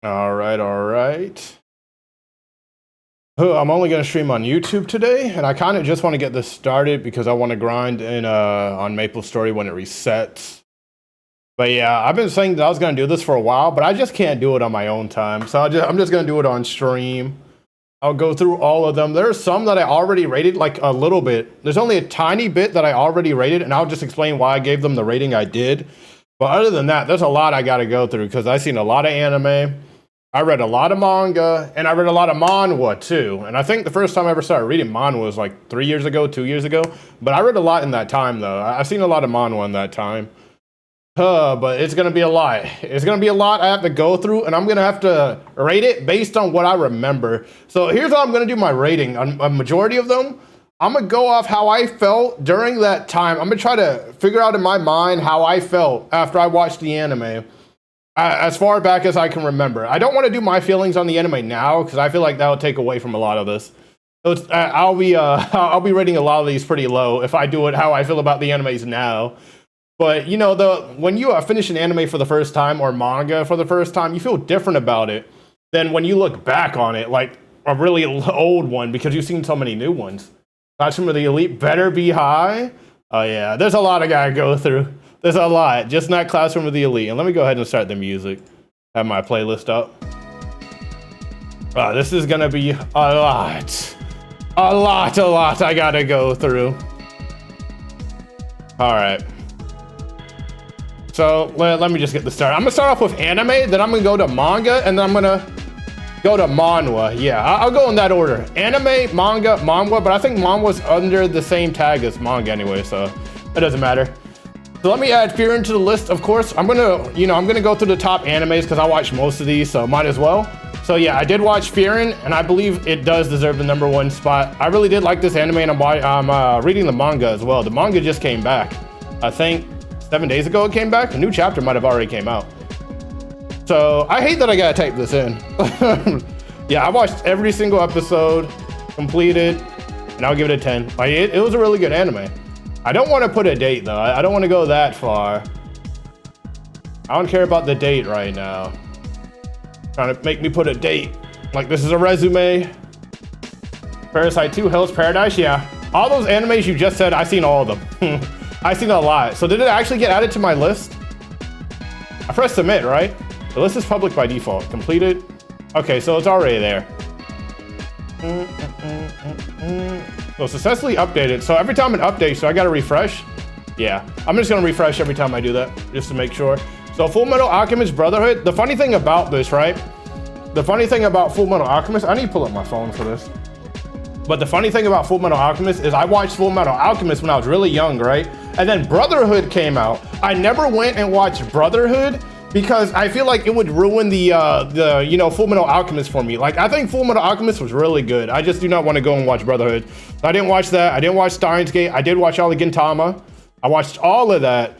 All right, all right. I'm only gonna stream on YouTube today, and I kind of just want to get this started because I want to grind in on MapleStory when it resets. But yeah, I've been saying that I was gonna do this for a while, but I just can't do it on my own time. So I'm just gonna do it on stream. I'll go through all of them. There's some that I already rated, like a little bit. There's only a tiny bit that I already rated, and I'll just explain why I gave them the rating I did. But other than that, there's a lot I gotta go through because I've seen a lot of anime. I read a lot of manga, and I read a lot of manhwa too. And I think the first time I ever started reading manhwa was like 3 years ago, 2 years ago. But I read a lot in that time though. I've seen a lot of manhwa in that time. But it's gonna be a lot. It's gonna be a lot I have to go through, and I'm gonna have to rate it based on what I remember. So here's how I'm gonna do my rating on a majority of them. I'm gonna go off how I felt during that time. I'm gonna try to figure out in my mind how I felt after I watched the anime. As far back as I can remember. I don't want to do my feelings on the anime now because I feel like that will take away from a lot of this. So I'll be rating a lot of these pretty low if I do it how I feel about the animes now. But you know, when you finish an anime for the first time or manga for the first time, you feel different about it than when you look back on it, like a really old one because you've seen so many new ones. Classroom of the Elite better be high. Oh yeah, there's a lot I gotta go through. There's a lot, just not Classroom of the Elite. And let me go ahead and start the music. Have my playlist up. This is gonna be a lot. A lot I gotta go through. All right. So let me just get this started. I'm gonna start off with anime, then I'm gonna go to manga, and then I'm gonna go to manhwa. Yeah, I'll go in that order. Anime, manga, manhwa, but I think manhwa's under the same tag as manga anyway, so it doesn't matter. So let me add Fear into the list, of course. I'm gonna go through the top animes because I watched most of these, so might as well. So yeah, I did watch Fearin', and I believe it does deserve the #1 spot. I really did like this anime, and I'm reading the manga as well. The manga just came back. I think 7 days ago it came back. A new chapter might have already came out. So I hate that I gotta type this in. Yeah, I watched every single episode, completed, and I'll give it a 10. Like, it was a really good anime. I don't want to put a date though. I don't want to go that far. I don't care about the date right now. Trying to make me put a date. Like this is a resume. Parasite 2, Hell's Paradise, yeah. All those animes you just said, I've seen all of them. I've seen a lot. So did it actually get added to my list? I pressed submit, right? The list is public by default. Completed. Okay, so it's already there. So successfully updated. So every time it updates, so I gotta refresh? Yeah, I'm just gonna refresh every time I do that, just to make sure. So Full Metal Alchemist Brotherhood, the funny thing about this, right? The funny thing about Full Metal Alchemist, I need to pull up my phone for this. But the funny thing about Full Metal Alchemist is I watched Full Metal Alchemist when I was really young, right? And then Brotherhood came out. I never went and watched Brotherhood because I feel like it would ruin the Full Metal Alchemist for me. Like, I think Full Metal Alchemist was really good. I just do not want to go and watch Brotherhood. I didn't watch that. I didn't watch Steins Gate. I did watch all of Gintama. I watched all of that.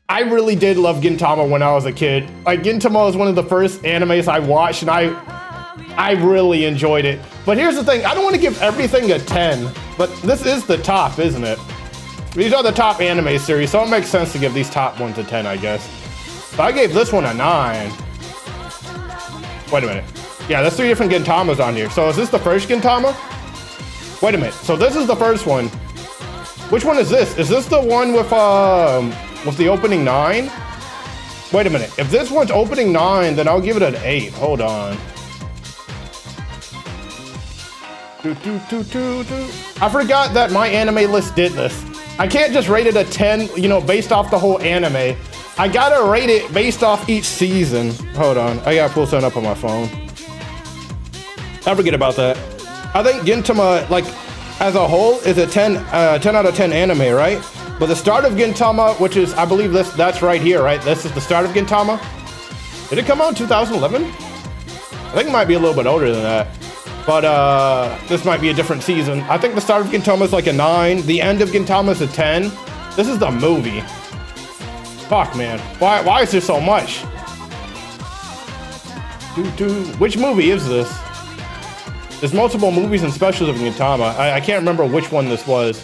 I really did love Gintama when I was a kid. Like, Gintama was one of the first animes I watched, and I really enjoyed it. But here's the thing. I don't want to give everything a 10, but this is the top, isn't it? These are the top anime series, so it makes sense to give these top ones a 10, I guess. So I gave this one a 9. Wait a minute. Yeah, there's 3 different Gintamas on here. So is this the first Gintama? Wait a minute. So this is the first one. Which one is this? Is this the one with the opening 9? Wait a minute. If this one's opening 9, then I'll give it an 8. Hold on. I forgot that my anime list did this. I can't just rate it a 10, based off the whole anime. I gotta rate it based off each season. Hold on, I gotta pull something up on my phone. I forget about that. I think Gintama, like, as a whole, is a 10 out of 10 anime, right? But the start of Gintama, which is, I believe that's right here, right? This is the start of Gintama. Did it come out in 2011? I think it might be a little bit older than that. But this might be a different season. I think the start of Gintama is like a 9. The end of Gintama is a 10. This is the movie. Fuck, man. Why is there so much? Which movie is this? There's multiple movies and specials of Gintama. I can't remember which one this was.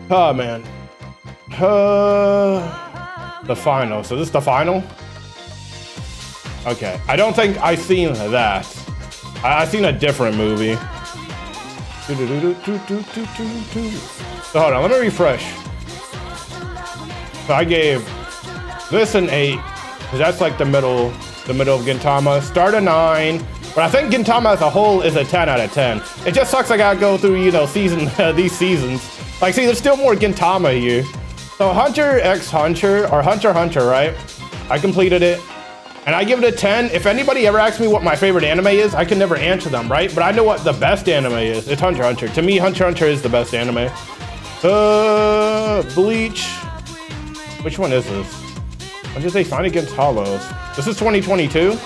Oh, man. The final. So this is the final? Okay. I don't think I've seen that. I've seen a different movie. So hold on, let me refresh. So I gave this an 8, because that's like the middle of Gintama. Start a 9, but I think Gintama as a whole is a 10 out of 10. It just sucks I gotta go through, you know, these seasons. Like, see, there's still more Gintama here. So Hunter x Hunter, or Hunter x Hunter, right? I completed it, and I give it a 10. If anybody ever asks me what my favorite anime is, I can never answer them, right? But I know what the best anime is. It's Hunter x Hunter. To me, Hunter x Hunter is the best anime. Bleach. Which one is this? What did they sign against Hollows? This is 2022.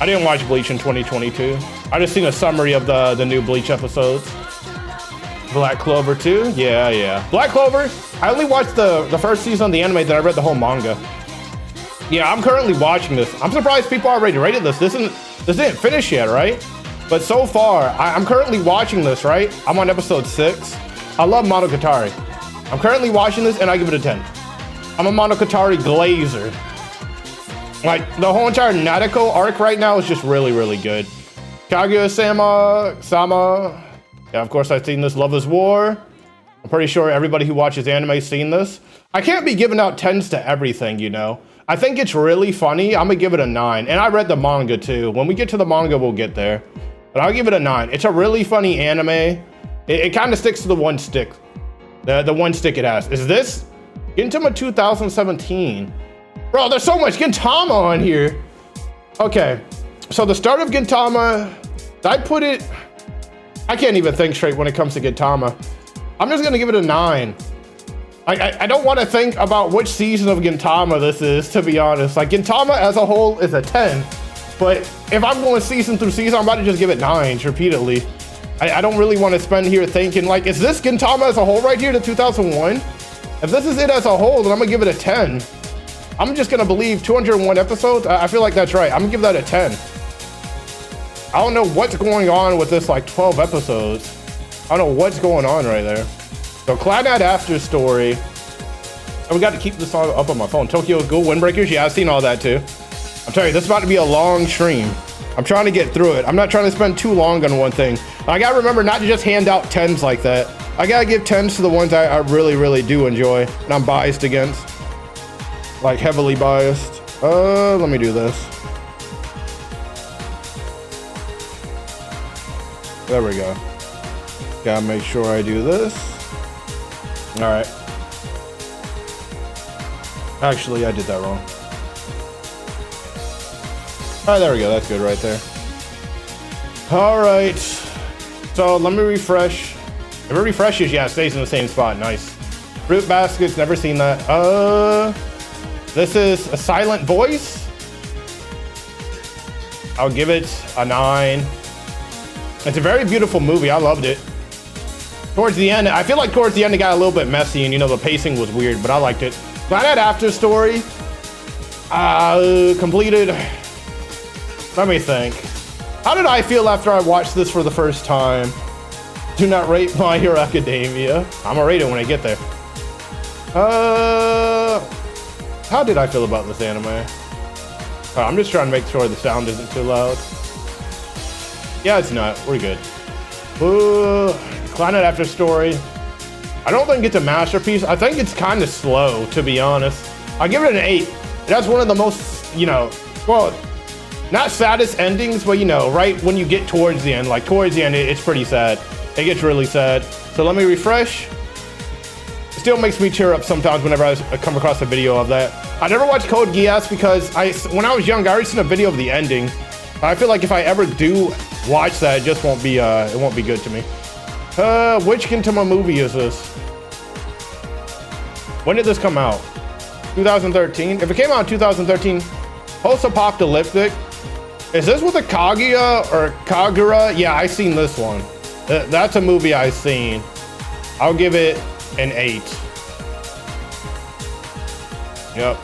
I didn't watch Bleach in 2022. I just seen a summary of the new Bleach episodes. Black Clover 2? Yeah. Black Clover, I only watched the first season of the anime, then I read the whole manga. Yeah, I'm currently watching this. I'm surprised people already rated this. This didn't finish yet, right? But so far, I'm currently watching this, right? I'm on episode 6. I love Monogatari. I'm currently watching this and I give it a 10. I'm a Monogatari glazer. Like, the whole entire Nadeko arc right now is just really, really good. Kaguya-sama. Yeah, of course I've seen this. Love is War. I'm pretty sure everybody who watches anime has seen this. I can't be giving out 10s to everything, you know. I think it's really funny. I'm gonna give it a 9. And I read the manga too. When we get to the manga, we'll get there. But I'll give it a 9. It's a really funny anime. It kind of sticks to the one stick. The one stick it has. Is this Gintama 2017? Bro, there's so much Gintama on here. Okay, so the start of Gintama, I put it, I can't even think straight when it comes to Gintama. I'm just gonna give it a 9. I don't want to think about which season of Gintama this is, to be honest. Like, Gintama as a whole is a 10, but if I'm going season through season, I'm about to just give it 9s repeatedly. I don't really want to spend here thinking, like, is this Gintama as a whole right here to 2001? If this is it as a whole, then I'm gonna give it a 10. I'm just gonna believe 201 episodes. I feel like that's right. I'm gonna give that a 10. I don't know what's going on with this, like, 12 episodes. I don't know what's going on right there. So Cloudnight After Story. And we got to keep this all up on my phone. Tokyo Ghoul Windbreakers. Yeah, I've seen all that too. I'm telling you, this is about to be a long stream. I'm trying to get through it. I'm not trying to spend too long on one thing. I gotta remember not to just hand out 10s like that. I gotta give 10s to the ones I really, really do enjoy, and I'm biased against. Like, heavily biased. Let me do this. There we go. Gotta make sure I do this. All right. Actually, I did that wrong. All right, there we go. That's good right there. All right. So let me refresh. If it refreshes, yeah, it stays in the same spot. Nice. Fruit baskets. Never seen that. This is A Silent Voice. I'll give it a 9. It's a very beautiful movie. I loved it. Towards the end, I feel like towards the end it got a little bit messy, and you know, the pacing was weird, but I liked it. Cloudnight After Story. Completed. Let me think. How did I feel after I watched this for the first time? Do not rate My Hero Academia. I'm gonna rate it when I get there. How did I feel about this anime? I'm just trying to make sure the sound isn't too loud. Yeah, it's not. We're good. Cloudnight After Story. I don't think it's a masterpiece. I think it's kind of slow, to be honest. I'll give it an 8. That's one of the most, you know, well, not saddest endings, but, you know, right when you get towards the end, like towards the end, it's pretty sad. It gets really sad. So let me refresh. It still makes me tear up sometimes whenever I come across a video of that. I never watched Code Geass because when I was young, I already seen a video of the ending. I feel like if I ever do watch that, it just won't be, it won't be good to me. Which Gintama movie is this? When did this come out? 2013? If it came out in 2013, post-apocalyptic. Is this with a Kaguya or Kagura? Yeah, I seen this one. That's a movie I seen. I'll give it an 8. Yep.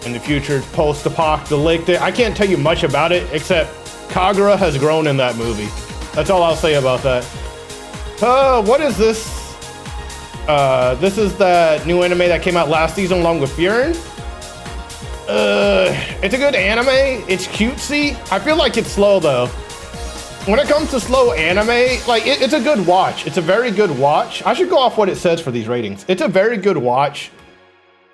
In the future, post-apocalyptic. I can't tell you much about it, except Kagura has grown in that movie. That's all I'll say about that. What is this? This is the new anime that came out last season along with Furin. It's a good anime. It's cutesy. I feel like it's slow though. When it comes to slow anime, like it's a good watch. It's a very good watch. I should go off what it says for these ratings. It's a very good watch.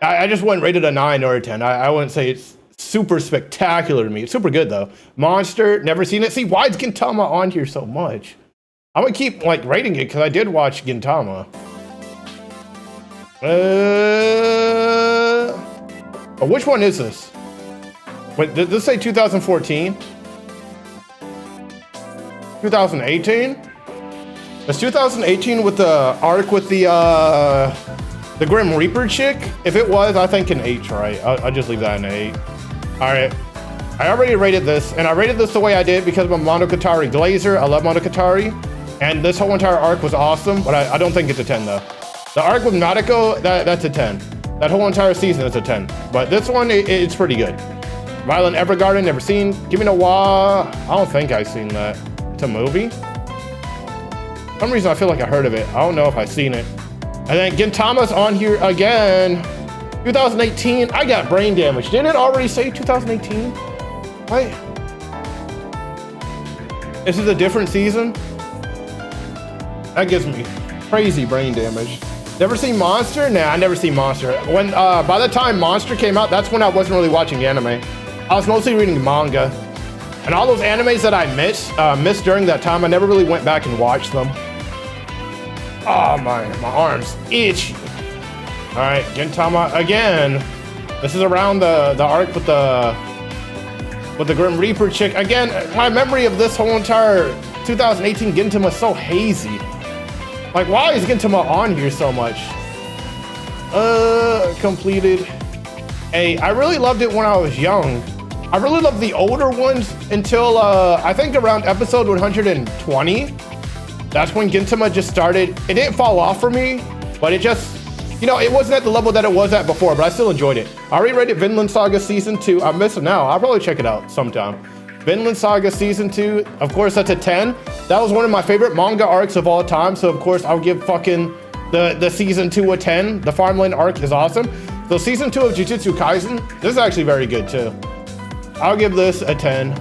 I just wouldn't rate it a 9 or a 10. I wouldn't say it's super spectacular to me. It's super good though. Monster, never seen it. See, why is Gintama on here so much? I'm gonna keep like rating it because I did watch Gintama. Oh, which one is this? Wait, did this say 2014? 2018? It's 2018 with the arc with the Grim Reaper chick? If it was, I think an 8, right? I'll just leave that an 8. All right. I already rated this, and I rated this the way I did because I'm a Monogatari glazer. I love Monogatari, and this whole entire arc was awesome, but I don't think it's a 10 though. The arc with Nadeko, that's a 10. That whole entire season is a 10. But this one, it's pretty good. Violent Evergarden, never seen. Give me no Wa. I don't think I've seen that. It's a movie? For some reason I feel like I heard of it. I don't know if I've seen it. And then Gintama's on here again. 2018, I got brain damage. Didn't it already say 2018? Right? This is a different season? That gives me crazy brain damage. Never seen Monster? Nah, I never seen Monster. When by the time Monster came out, that's when I wasn't really watching anime. I was mostly reading manga. And all those animes that I missed during that time, I never really went back and watched them. Oh, my arms itchy. All right, Gintama again. This is around the arc with the Grim Reaper chick. Again, my memory of this whole entire 2018 Gintama is so hazy. Like, why is Gintama on here so much? Completed. Hey, I really loved it when I was young. I really loved the older ones until I think around episode 120. That's when Gintama just started. It didn't fall off for me, but it just, you know, it wasn't at the level that it was at before, but I still enjoyed it. I already rated Vinland Saga Season 2. I'm missing now. I'll probably check it out sometime. Vinland Saga Season 2, of course, that's a 10. That was one of my favorite manga arcs of all time, so of course I'll give fucking the Season 2 a 10. The Farmland arc is awesome. So Season 2 of Jujutsu Kaisen, this is actually very good too. I'll give this a 10.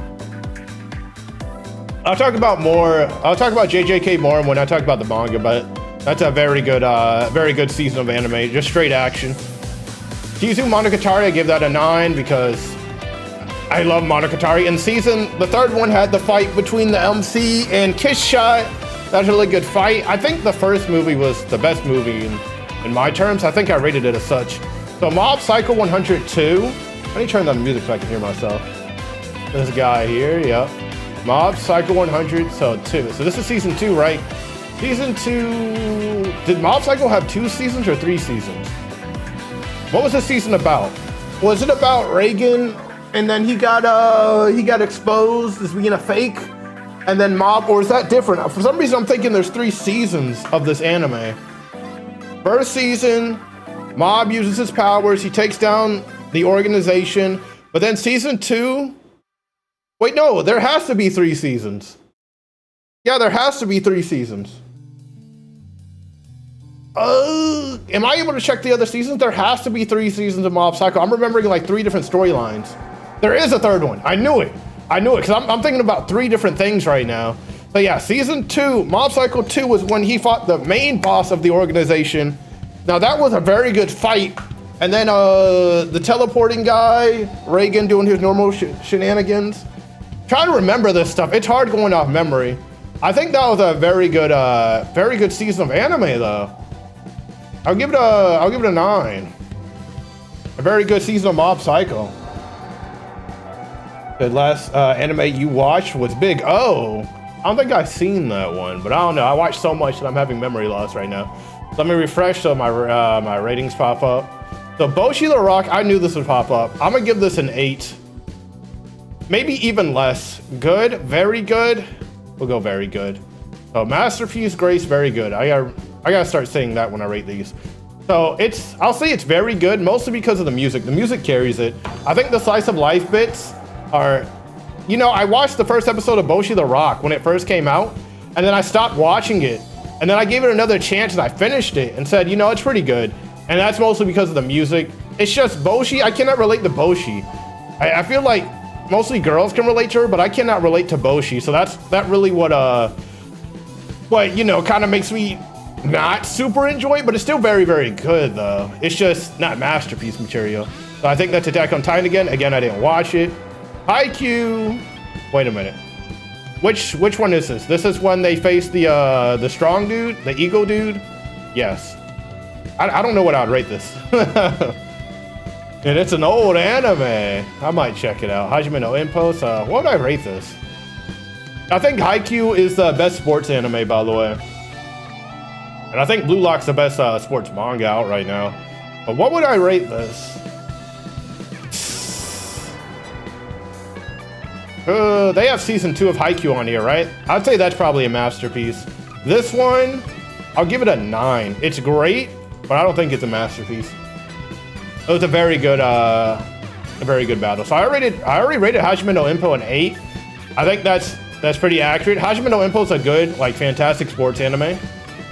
I'll talk about JJK more when I talk about the manga, but that's a very good season of anime, just straight action. Kizu Monogatari, I give that a 9 because I love Monogatari. And the third one had the fight between the MC and Kiss Shot. That was a really good fight. I think the first movie was the best movie in my terms. I think I rated it as such. So Mob Psycho 102. Let me turn down the music so I can hear myself. This guy here, yep. Mob Psycho 100, so 2. So this is season 2, right? Season 2, did Mob Psycho have 2 seasons or 3 seasons? What was this season about? Was it about Reagan and then he got exposed as being a fake? And then Mob, or is that different? For some reason I'm thinking there's 3 seasons of this anime. First season, Mob uses his powers, he takes down the organization, but then season 2, wait, no, there has to be 3 seasons. Yeah, there has to be 3 seasons. Am I able to check the other seasons? There has to be 3 seasons of Mob Psycho. I'm remembering like 3 different storylines. There is a third one. I knew it, because I'm thinking about 3 different things right now. So yeah, season 2, Mob Psycho 2 was when he fought the main boss of the organization. Now that was a very good fight. And then the teleporting guy, Reagan doing his normal shenanigans. Trying to remember this stuff. It's hard going off memory. I think that was a very good season of anime though. I'll give it a 9. A very good season of Mob Psycho. The last anime you watched was Big O. I don't think I've seen that one, but I don't know. I watched so much that I'm having memory loss right now. Let me refresh so my ratings pop up. So Boshi the Rock, I knew this would pop up. I'm gonna give this an 8. Maybe even less. Good, very good. We'll go very good. So Masterpiece, Grace, very good. I gotta start saying that when I rate these. So I'll say it's very good, mostly because of the music. The music carries it. I think the slice of life bits are, you know, I watched the first episode of Boshi the Rock when it first came out, and then I stopped watching it. And then I gave it another chance and I finished it and said, you know, it's pretty good. And that's mostly because of the music. It's just Boshi. I cannot relate to Boshi. I feel like mostly girls can relate to her, but I cannot relate to Boshi. So that really what you know, kind of makes me not super enjoy it, but it's still very, very good though. It's just not masterpiece material. So I think that's Attack on Titan again. Again, I didn't watch it. Haikyuu. Wait a minute. Which one is this? This is when they face the strong dude, the ego dude. Yes. I don't know what I'd rate this. And it's an old anime. I might check it out. Hajime no Ippo. What would I rate this? I think Haikyuu is the best sports anime, by the way. And I think Blue Lock's the best sports manga out right now. But what would I rate this? They have season 2 of Haikyuu on here, right? I'd say that's probably a masterpiece. This one, I'll give it a 9. It's great, but I don't think it's a masterpiece. It was a very good battle. So I already rated Hajime no Ippo an 8. I think that's pretty accurate. Hajime no Ippo is a good, like, fantastic sports anime.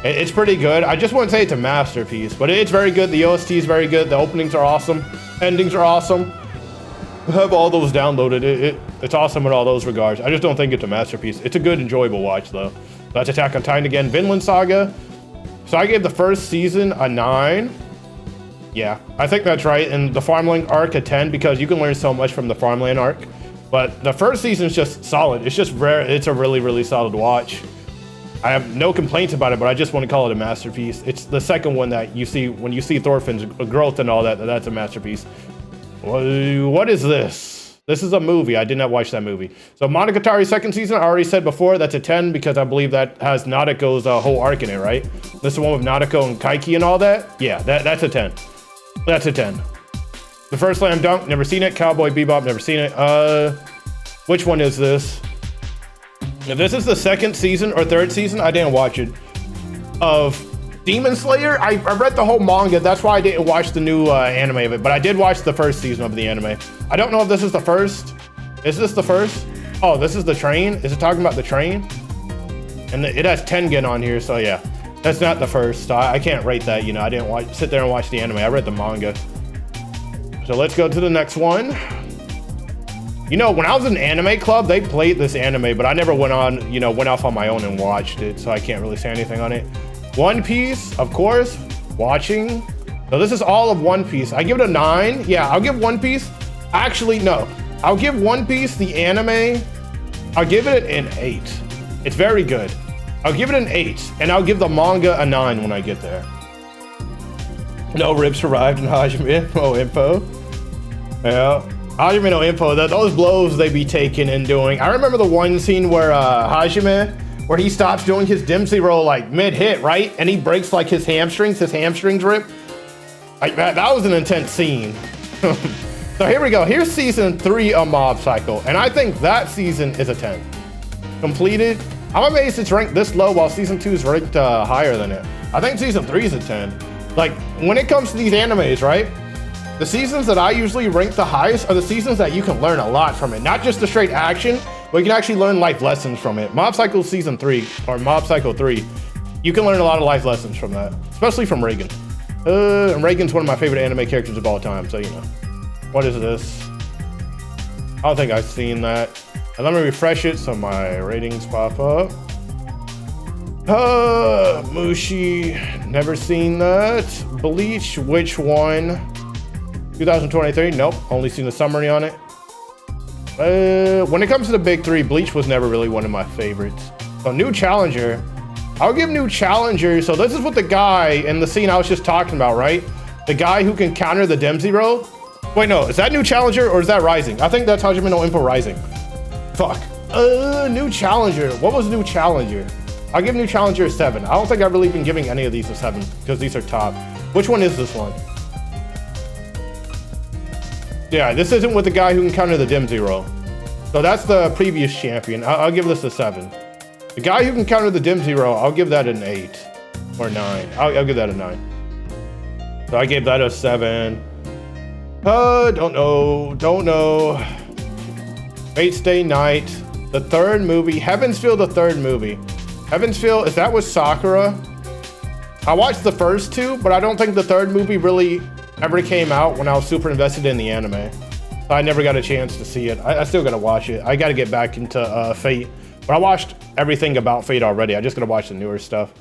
It's pretty good. I just wouldn't say it's a masterpiece, but it's very good. The OST is very good. The openings are awesome. Endings are awesome. I have all those downloaded. It's awesome in all those regards. I just don't think it's a masterpiece. It's a good, enjoyable watch, though. That's Attack on Titan again. Vinland Saga. So I gave the first season a 9. Yeah, I think that's right. And the Farmland arc a 10 because you can learn so much from the Farmland arc. But the first season is just solid. It's just rare. It's a really, really solid watch. I have no complaints about it, but I just want to call it a masterpiece. It's the second one that you see when you see Thorfinn's growth and all that. That's a masterpiece. What is this? This is a movie. I did not watch that movie. So Monogatari's second season, I already said before, that's a 10 because I believe that has Nadeko's whole arc in it, right? This is the one with Nadeko and Kaiki and all that. Yeah, that's a 10. That's a 10. The first Slam Dunk, never seen it. Cowboy Bebop, never seen it. Which one is this? If this is the second season or third season, I didn't watch it. Of Demon Slayer, I read the whole manga. That's why I didn't watch the new anime of it. But I did watch the first season of the anime. I don't know if this is the first. Is this the first? Oh, this is the train? Is it talking about the train? And it has Tengen on here, so yeah. That's not the first. I can't rate that, you know. I didn't sit there and watch the anime. I read the manga. So let's go to the next one. You know, when I was in anime club, they played this anime, but I never went off on my own and watched it, so I can't really say anything on it. One Piece, of course, watching. So this is all of One Piece. I give it a 9. Yeah, I'll give One Piece. Actually, no. I'll give One Piece, the anime, I'll give it an 8. It's very good. I'll give it an 8, and I'll give the manga a 9 when I get there. No ribs survived in Hajime no Ippo. Yeah. Hajime no Ippo, those blows they be taking and doing. I remember the one scene where Hajime, where he stops doing his Dempsey roll like mid-hit, right? And he breaks like his hamstrings rip. Like that was an intense scene. So here we go. Here's season 3 of Mob Psycho, and I think that season is a 10. Completed. I'm amazed it's ranked this low while season 2 is ranked higher than it. I think season 3 is a 10. Like, when it comes to these animes, right? The seasons that I usually rank the highest are the seasons that you can learn a lot from it. Not just the straight action, but you can actually learn life lessons from it. Mob Psycho season 3, or Mob Psycho 3, you can learn a lot of life lessons from that. Especially from Reagan. And Reagan's one of my favorite anime characters of all time, so you know. What is this? I don't think I've seen that. And let me refresh it so my ratings pop up. Mushi, never seen that. Bleach, which one? 2023, nope, only seen the summary on it. When it comes to the big 3, Bleach was never really one of my favorites. So New Challenger, I'll give New Challenger. So this is what the guy in the scene I was just talking about, right? The guy who can counter the Dempsey roll. Wait, no, is that New Challenger or is that Rising? I think that's Hajime no Ippo Rising. Fuck. New Challenger. What was New Challenger? I'll give New Challenger a 7. I don't think I've really been giving any of these a 7 because these are top. Which one is this one? Yeah, this isn't with the guy who can counter the Dempsey roll. So that's the previous champion. I'll give this a 7. The guy who can counter the Dempsey roll, I'll give that an 8 or 9. I'll give that a 9. So I gave that a 7. Don't know. Fate Stay Night, the third movie. Heaven's Feel, the third movie. Heaven's Feel, is that with Sakura? I watched the first 2, but I don't think the third movie really ever came out when I was super invested in the anime. So I never got a chance to see it. I still gotta watch it. I gotta get back into Fate. But I watched everything about Fate already. I just gotta watch the newer stuff.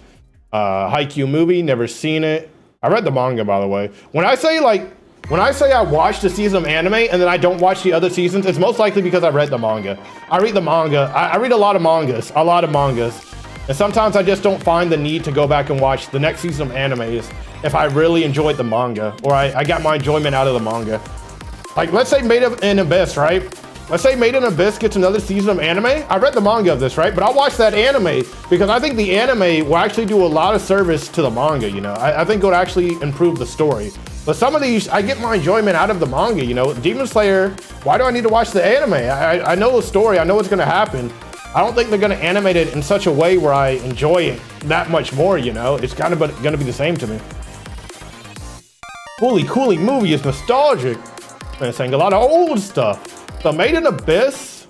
Haikyuu movie, never seen it. I read the manga, by the way. When I say I watched the season of anime and then I don't watch the other seasons, it's most likely because I read the manga. I read the manga. I read a lot of mangas. And sometimes I just don't find the need to go back and watch the next season of animes if I really enjoyed the manga, or I got my enjoyment out of the manga. Like, let's say Made in Abyss, right? Let's say Made in Abyss gets another season of anime. I read the manga of this, right? But I'll watch that anime because I think the anime will actually do a lot of service to the manga, you know? I think it would actually improve the story. But some of these, I get my enjoyment out of the manga, you know? Demon Slayer, why do I need to watch the anime? I know the story, I know what's gonna happen. I don't think they're gonna animate it in such a way where I enjoy it that much more, you know? It's kind of gonna be the same to me. Coolie movie is nostalgic. Man, saying a lot of old stuff. So Made in Abyss,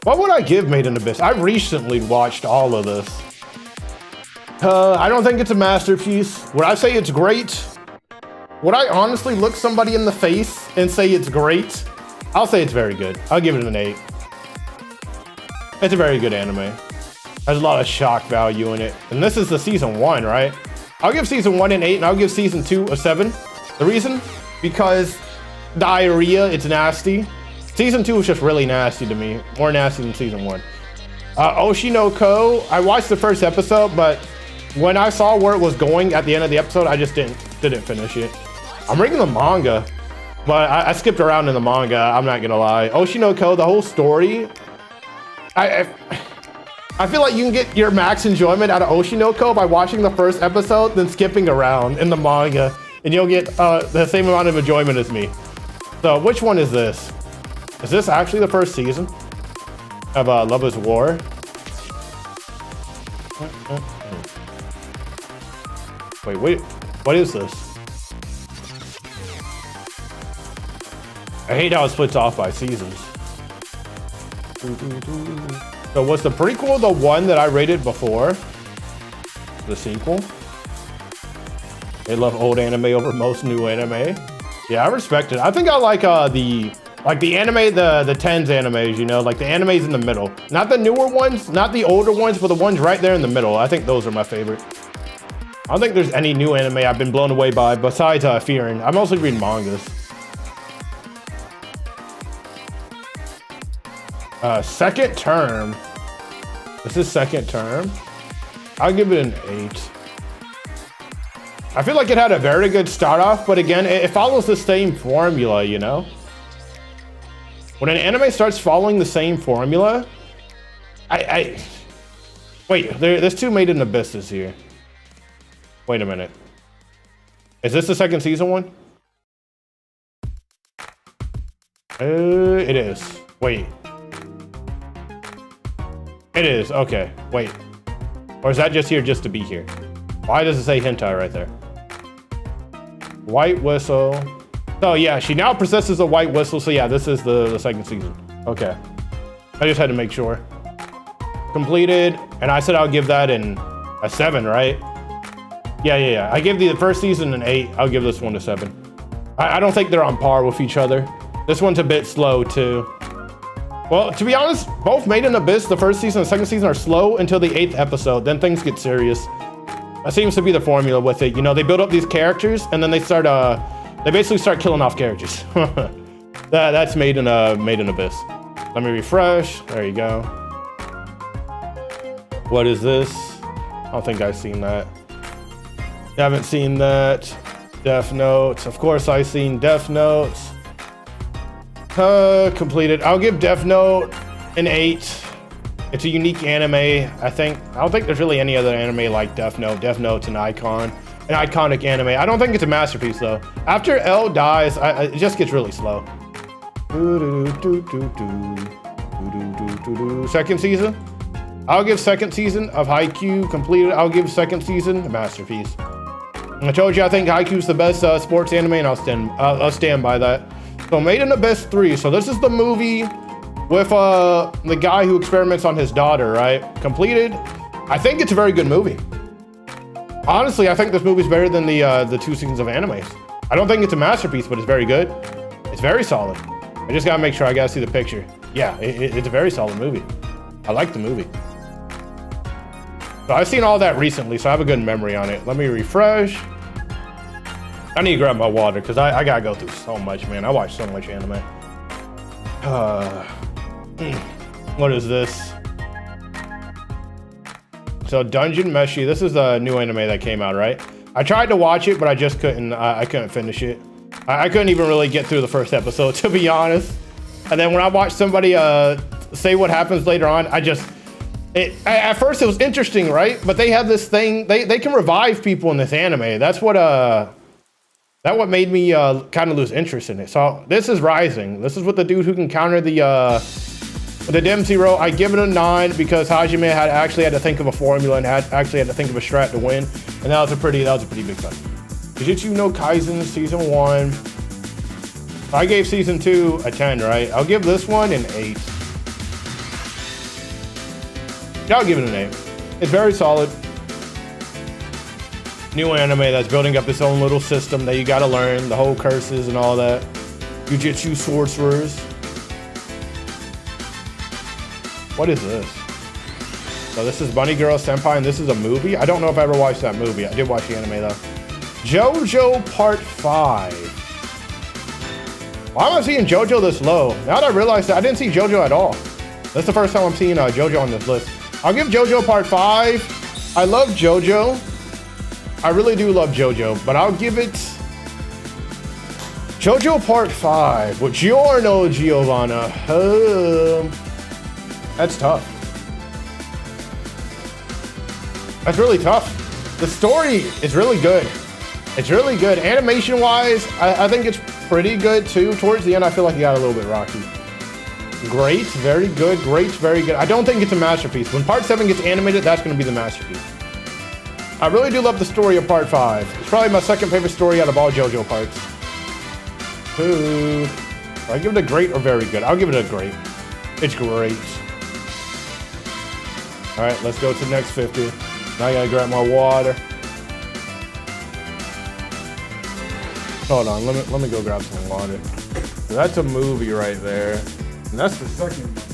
what would I give Made in Abyss? I recently watched all of this. I don't think it's a masterpiece. Would I say it's great? Would I honestly look somebody in the face and say it's great? I'll say it's very good. I'll give it an 8. It's a very good anime. There's a lot of shock value in it. And this is the season 1, right? I'll give season 1 an 8 and I'll give season 2 a 7. The reason? Because diarrhea, it's nasty. Season 2 is just really nasty to me. More nasty than season 1. Oshi no Ko, I watched the first episode, but when I saw where it was going at the end of the episode, I just didn't finish it. I'm reading the manga, but I skipped around in the manga, I'm not gonna lie. Oshi no Ko, the whole story, I feel like you can get your max enjoyment out of Oshi no Ko by watching the first episode, then skipping around in the manga, and you'll get the same amount of enjoyment as me. So which one is this? Is this actually the first season of Love is War? Wait, what is this? I hate how it splits off by seasons. So was the prequel the one that I rated before? The sequel? They love old anime over most new anime. Yeah, I respect it. I think I like the anime, the tens animes, you know, like the animes in the middle. Not the newer ones, not the older ones, but the ones right there in the middle. I think those are my favorite. I don't think there's any new anime I've been blown away by besides Fearing. I'm mostly reading mangas. Second term. This is second term. I'll give it an 8. I feel like it had a very good start off, but again, it follows the same formula, you know? When an anime starts following the same formula, wait, there's 2 Made in Abysses here. Wait a minute. Is this the second season one? It is. Wait. It is, okay, wait. Or is that just here just to be here? Why does it say hentai right there? White whistle. So yeah, she now possesses a white whistle. So yeah, this is the second season. Okay. I just had to make sure. Completed. And I said I'll give that a 7, right? Yeah. I gave the first season an 8. I'll give this one a 7. I don't think they're on par with each other. This one's a bit slow too. Well, to be honest, both Made in Abyss, the first season and the second season, are slow until the 8th episode. Then things get serious. That seems to be the formula with it. You know, they build up these characters and then they basically start killing off characters. That's Made in Abyss. Let me refresh. There you go. What is this? I don't think I've seen that. Haven't seen that. Death Note. Of course, I've seen Death Note. Completed. I'll give Death Note an 8. It's a unique anime. I don't think there's really any other anime like Death Note. Death Note's an iconic anime. I don't think it's a masterpiece though. After L dies, it just gets really slow. Second season. I'll give second season of Haikyuu completed. I'll give second season a masterpiece. I told you I think Haikyuu's the best sports anime, and I'll stand by that. So Made in Abyss 3. So this is the movie with the guy who experiments on his daughter, right? Completed. I think it's a very good movie. Honestly, I think this movie's better than the 2 seasons of anime. I don't think it's a masterpiece, but it's very good. It's very solid. I just gotta make sure I gotta see the picture. Yeah, it's a very solid movie. I like the movie. So I've seen all that recently, so I have a good memory on it. Let me refresh. I need to grab my water because I gotta go through so much, man. I watch so much anime. What is this? So Dungeon Meshi, this is a new anime that came out, right? I tried to watch it, but I just couldn't, I couldn't finish it. I couldn't even really get through the first episode, to be honest. And then when I watched somebody say what happens later on, at first it was interesting, right? But they have this thing, they can revive people in this anime. That's what made me kind of lose interest in it. So this is Rising. This is with the dude who can counter the Dim Zero. I give it a 9 because Hajime actually had to think of a formula and actually had to think of a strat to win. And that was a pretty big cut. Jujutsu no Kaisen season 1. I gave season 2 a 10, right? I'll give this one an 8. Yeah, I'll give it an 8. It's very solid. New anime that's building up its own little system that you gotta learn, the whole curses and all that. Jujutsu sorcerers. What is this? So this is Bunny Girl Senpai, and this is a movie? I don't know if I ever watched that movie. I did watch the anime though. JoJo Part 5. Why am I seeing JoJo this low? Now that I realize that I didn't see JoJo at all. That's the first time I'm seeing JoJo on this list. I'll give JoJo Part 5. I love JoJo. I really do love JoJo, but I'll give it JoJo Part 5 with Giorno Giovanna. That's tough. That's really tough. The story is really good. It's really good. Animation-wise, I think it's pretty good too. Towards the end, I feel like it got a little bit rocky. Great, very good, great, very good. I don't think it's a masterpiece. When Part 7 gets animated, that's going to be the masterpiece. I really do love the story of Part 5. It's probably my second favorite story out of all JoJo parts. Ooh. I give it a great or very good? I'll give it a great. It's great. All right, let's go to the next 50. Now I gotta grab my water. Hold on, let me go grab some water. So that's a movie right there. And that's the second one.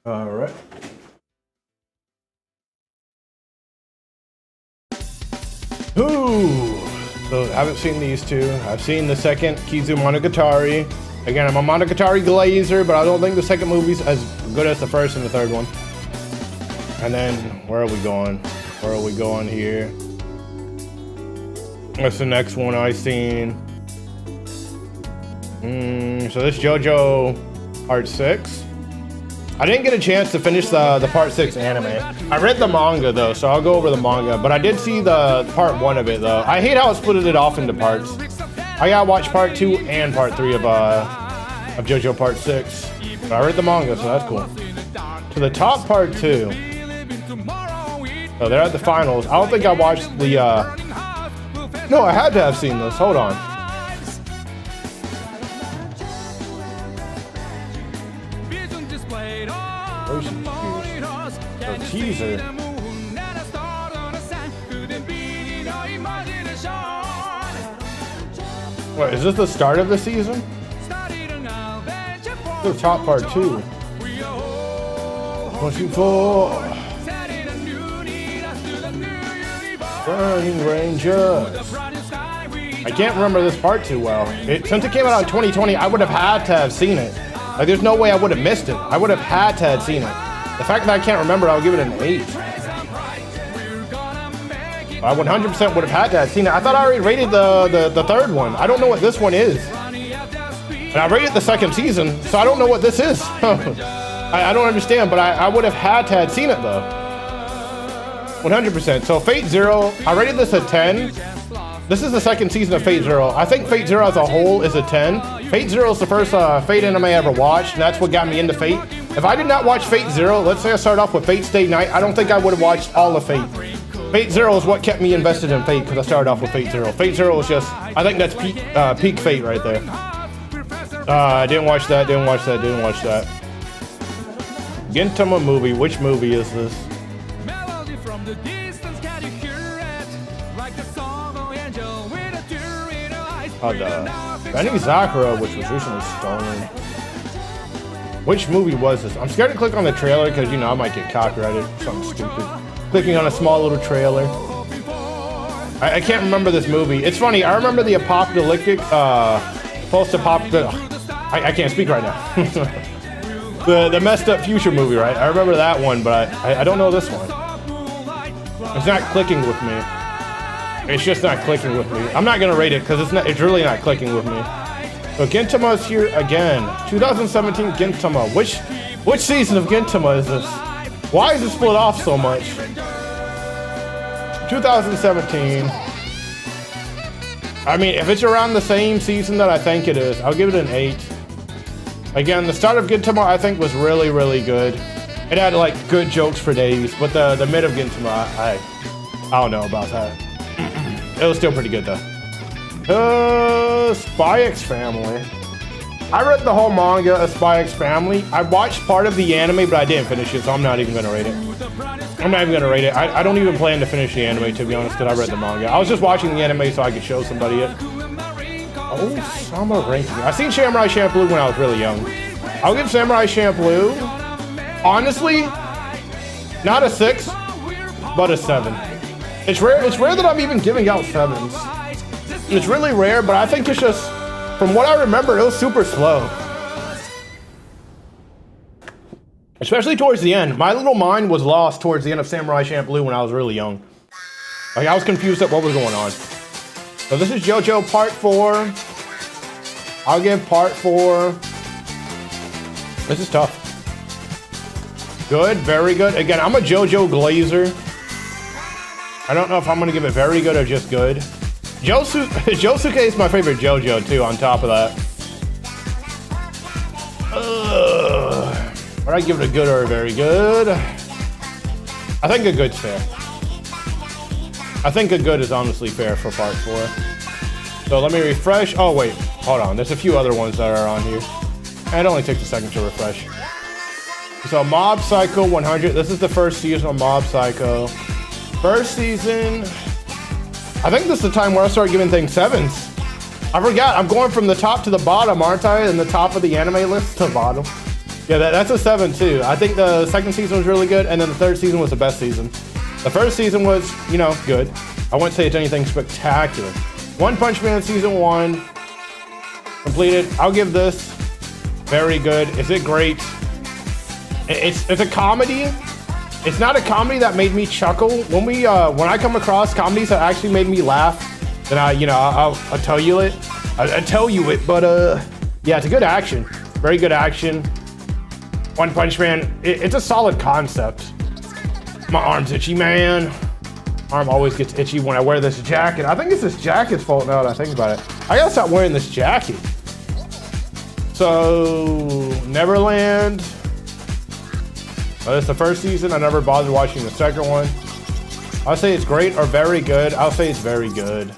All right. Ooh. So I haven't seen these two. I've seen the second Kizu Monogatari. Again, I'm a Monogatari glazer, but I don't think the second movie's as good as the first and the third one. And then where are we going? Where are we going here? What's the next one I've seen? So this JoJo Part 6. I didn't get a chance to finish the Part 6 anime. I read the manga though, so I'll go over the manga, but I did see the Part 1 of it though. I hate how it split it off into parts. I gotta watch Part 2 and Part 3 of JoJo Part 6. But I read the manga, so that's cool. To the top Part 2. So they're at the finals. I don't think I watched the, no, I had to have seen this, hold on. The teaser. What, is this the start of the season? The top Part 2. 24. Burning Rangers. I can't remember this part too well. Since it came out in 2020, I would have had to have seen it. Like, there's no way I would have missed it. I would have had to have seen it. The fact that I can't remember, I'll give it an 8. I 100% would have had to have seen it. I thought I already rated the third one. I don't know what this one is. And I rated the second season, so I don't know what this is. I don't understand, but I would have had to have seen it though. 100%. So Fate Zero, I rated this a 10. This is the second season of Fate Zero. I think Fate Zero as a whole is a 10. Fate Zero is the first Fate anime I ever watched, and that's what got me into Fate. If I did not watch Fate Zero, let's say I started off with Fate Stay Night, I don't think I would have watched all of Fate. Fate Zero is what kept me invested in Fate because I started off with Fate Zero. Fate Zero is just, I think that's peak Fate right there. Didn't watch that, didn't watch that, didn't watch that. Gintama movie, which movie is this? Oh, the Benny Zakura, which was recently stolen. Which movie was this? I'm scared to click on the trailer because, you know, I might get copyrighted for something stupid. Clicking on a small little trailer. I can't remember this movie. It's funny, I remember the apocalyptic, post-apocalyptic, I can't speak right now. the messed up future movie, right? I remember that one, but I don't know this one. It's not clicking with me. It's just not clicking with me. I'm not gonna rate it because it's really not clicking with me. So Gintama is here again. 2017 Gintama. Which season of Gintama is this? Why is it split off so much? 2017. I mean, if it's around the same season that I think it is, I'll give it an 8. Again, the start of Gintama I think was really, really good. It had like good jokes for days, but the mid of Gintama, I don't know about that. It was still pretty good though. Spy X Family. I read the whole manga of Spy X Family. I watched part of the anime, but I didn't finish it, so I'm not even gonna rate it. I'm not even gonna rate it. I don't even plan to finish the anime, to be honest, because I read the manga. I was just watching the anime so I could show somebody it. Oh, Summer ranking. I seen Samurai Champloo when I was really young. I'll give Samurai Champloo, honestly, not a 6, but a 7. It's rare that I'm even giving out 7s. It's really rare, but I think it's just, from what I remember, it was super slow. Especially towards the end. My little mind was lost towards the end of Samurai Champloo when I was really young. Like, I was confused at what was going on. So this is JoJo Part 4. I'll give Part 4. This is tough. Good, very good. Again, I'm a JoJo glazer. I don't know if I'm gonna give it very good or just good. Josuke is my favorite JoJo too, on top of that. Would I give it a good or a very good? I think a good's fair. I think a good is honestly fair for part 4. So let me refresh. Oh wait, hold on. There's a few other ones that are on here. It only takes a second to refresh. So Mob Psycho 100. This is the first season of Mob Psycho. First season, I think this is the time where I start giving things 7s. I forgot, I'm going from the top to the bottom, aren't I? And the top of the anime list to the bottom. Yeah, that's a 7 too. I think the second season was really good, and then the third season was the best season. The first season was, you know, good. I wouldn't say it's anything spectacular. One Punch Man season 1, completed. I'll give this very good. Is it great? It's a comedy. It's not a comedy that made me chuckle. When I come across comedies that actually made me laugh, then I'll tell you it. I tell you it, but yeah, it's a good action. Very good action. One Punch Man, it's a solid concept. My arm's itchy, man. Arm always gets itchy when I wear this jacket. I think it's this jacket's fault now that I think about it. I gotta stop wearing this jacket. So, Neverland. That's the first season. I never bothered watching the second one. I'll say it's great or very good. I'll say it's very good.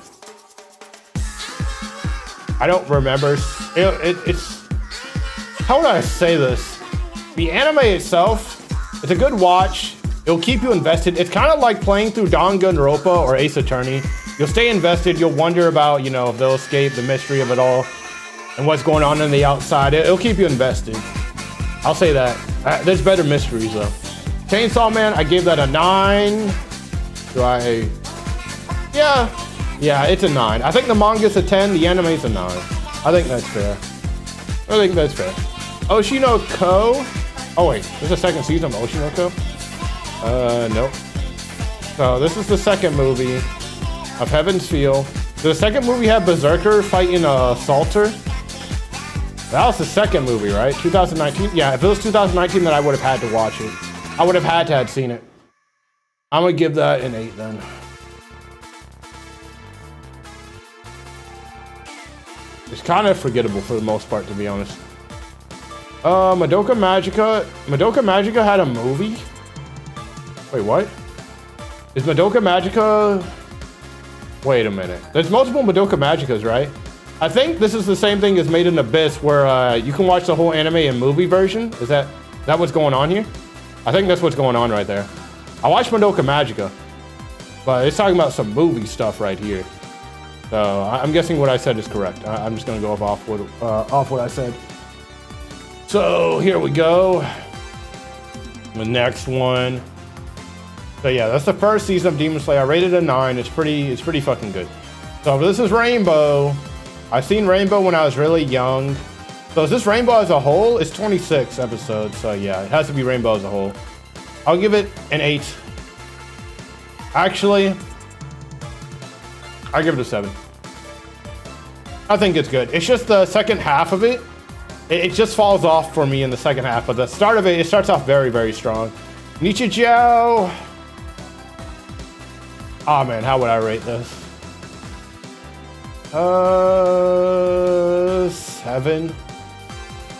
I don't remember. It's how would I say this? The anime itself, it's a good watch. It'll keep you invested. It's kind of like playing through Danganronpa or Ace Attorney. You'll stay invested. You'll wonder about, you know, if they'll escape, the mystery of it all, and what's going on the outside. It'll keep you invested. I'll say that. There's better mysteries though. Chainsaw Man, I gave that a 9. Yeah, it's a 9. I think the manga's a 10, the anime's a 9. I think that's fair. Oshinoko. Oh wait, there's a second season of Oshinoko? Nope. So this is the second movie of Heaven's Feel. The second movie had Berserker fighting Salter. That was the second movie, right? 2019? Yeah, if it was 2019, then I would have had to watch it. I would have had to have seen it. I'm gonna give that an 8 then. It's kind of forgettable for the most part, to be honest. Madoka Magica. Madoka Magica had a movie? Wait, what? Is Madoka Magica... Wait a minute. There's multiple Madoka Magicas, right? I think this is the same thing as Made in Abyss, where you can watch the whole anime and movie version. Is that what's going on here? I think that's what's going on right there. I watched Madoka Magica, but it's talking about some movie stuff right here. So I'm guessing what I said is correct. I'm just gonna go off what I said. So here we go. The next one. So yeah, that's the first season of Demon Slayer. I rated it a 9. It's pretty fucking good. So this is Rainbow. I seen Rainbow when I was really young. So is this Rainbow as a whole? It's 26 episodes. So yeah, it has to be Rainbow as a whole. I'll give it an 8. Actually, I give it a 7. I think it's good. It's just the second half of it. It just falls off for me in the second half. But the start of it, it starts off very, very strong. Nichijou. Oh man, how would I rate this? 7.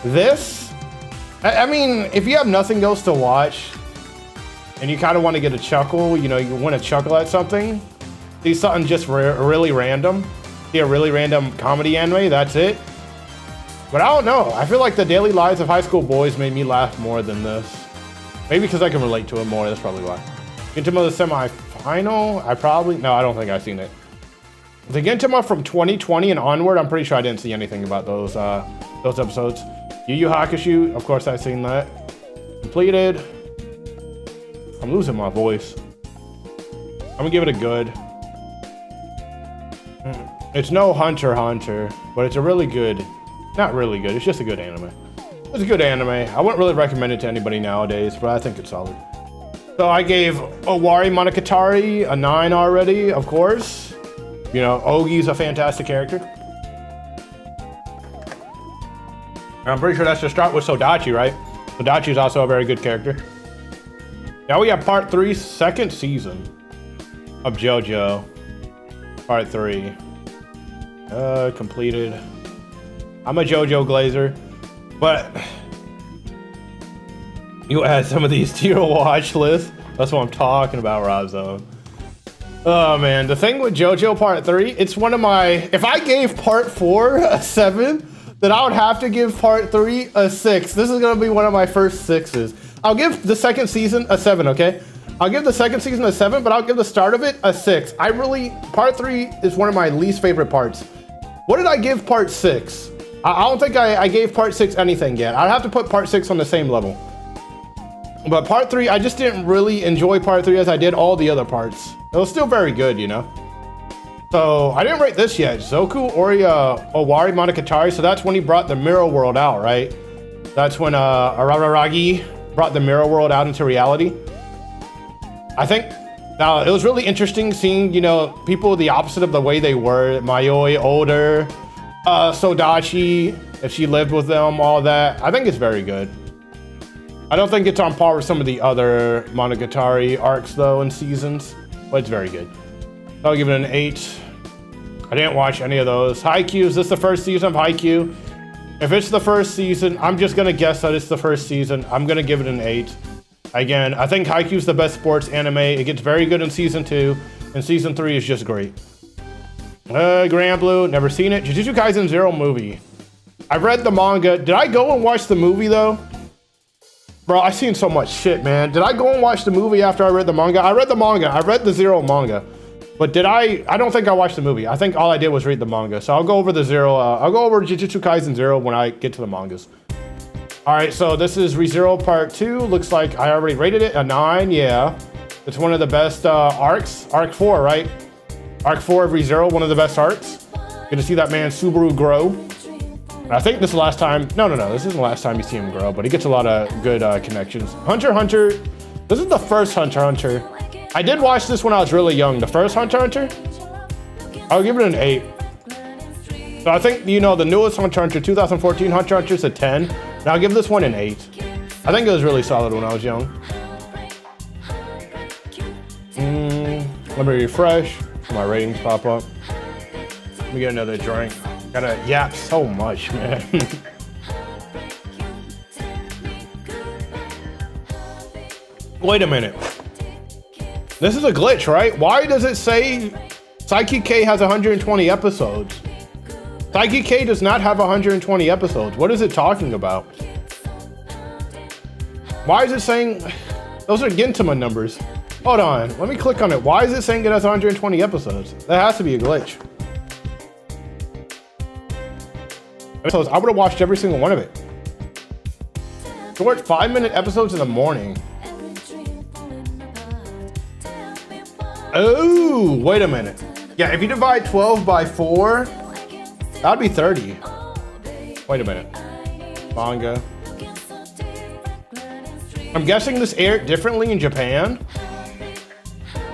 This? I mean, if you have nothing else to watch and you kind of want to get a chuckle, you know, you want to chuckle at something, see something just really random, see a really random comedy anime, that's it. But I don't know. I feel like the daily lives of high school boys made me laugh more than this. Maybe because I can relate to it more. That's probably why. Gintama the semi-final? I don't think I've seen it. The Gintama from 2020 and onward, I'm pretty sure I didn't see anything about those episodes. Yu Yu Hakusho, of course I've seen that. Completed. I'm losing my voice. I'm gonna give it a good. It's no Hunter x Hunter, but it's a really good, not really good, it's just a good anime. It's a good anime. I wouldn't really recommend it to anybody nowadays, but I think it's solid. So I gave Owari Monogatari a 9 already, of course. You know, Ogi's a fantastic character. And I'm pretty sure that's to start with Sodachi, right? Sodachi is also a very good character. Now we have part 3, second season of JoJo. Part 3. Completed. I'm a JoJo glazer, but you add some of these to your watch list. That's what I'm talking about, Robzone. Oh man, the thing with JoJo Part 3, it's one of my, if I gave Part 4 a 7, then I would have to give Part 3 a 6. This is gonna be one of my first 6s. I'll give the second season a 7, okay? I'll give the second season a 7, but I'll give the start of it a 6. Part 3 is one of my least favorite parts. What did I give Part 6? I don't think I gave Part 6 anything yet. I'd have to put Part 6 on the same level. But Part 3, I just didn't really enjoy Part 3 as I did all the other parts. It was still very good, you know? So, I didn't rate this yet. Zoku Owari Monogatari, so that's when he brought the mirror world out, right? That's when Araragi brought the mirror world out into reality. I think, now it was really interesting seeing, you know, people the opposite of the way they were. Mayoi, older, Sodachi, if she lived with them, all that. I think it's very good. I don't think it's on par with some of the other Monogatari arcs though and seasons, but it's very good. So I'll give it an 8. I didn't watch any of those. Haikyuu, is this the first season of Haikyuu? If it's the first season, I'm just gonna guess that it's the first season. I'm gonna give it an 8. Again, I think Haikyuu's the best sports anime. It gets very good in season 2, and season 3 is just great. Grand Blue, never seen it. Jujutsu Kaisen 0 movie. I've read the manga. Did I go and watch the movie though? Bro, I've seen so much shit, man. Did I go and watch the movie after I read the manga? I read the manga. I read the 0 manga. But did I don't think I watched the movie. I think all I did was read the manga. So I'll go over the 0. I'll go over Jujutsu Kaisen 0 when I get to the mangas. All right, so this is ReZero Part 2. Looks like I already rated it a 9, yeah. It's one of the best arcs. Arc 4, right? Arc 4 of ReZero, one of the best arcs. Good to see that man Subaru grow. I think this is the last time, no, this isn't the last time you see him grow, but he gets a lot of good connections. Hunter x Hunter, this is the first Hunter x Hunter. I did watch this when I was really young. The first Hunter x Hunter, I'll give it an 8. So I think, you know, the newest Hunter x Hunter, 2014 Hunter x Hunter is a 10. And I'll give this one an 8. I think it was really solid when I was young. Let me refresh, so my ratings pop up. Let me get another drink. Gotta yap so much, man. Wait a minute. This is a glitch, right? Why does it say Psyche K has 120 episodes? Psyche K does not have 120 episodes. What is it talking about? Why is it saying... Those are Gintama numbers. Hold on. Let me click on it. Why is it saying it has 120 episodes? That has to be a glitch. I would have watched every single one of it. Short 5-minute episodes in the morning. Oh, wait a minute. Yeah, if you divide 12 by 4, that'd be 30. Wait a minute. Manga. I'm guessing this aired differently in Japan.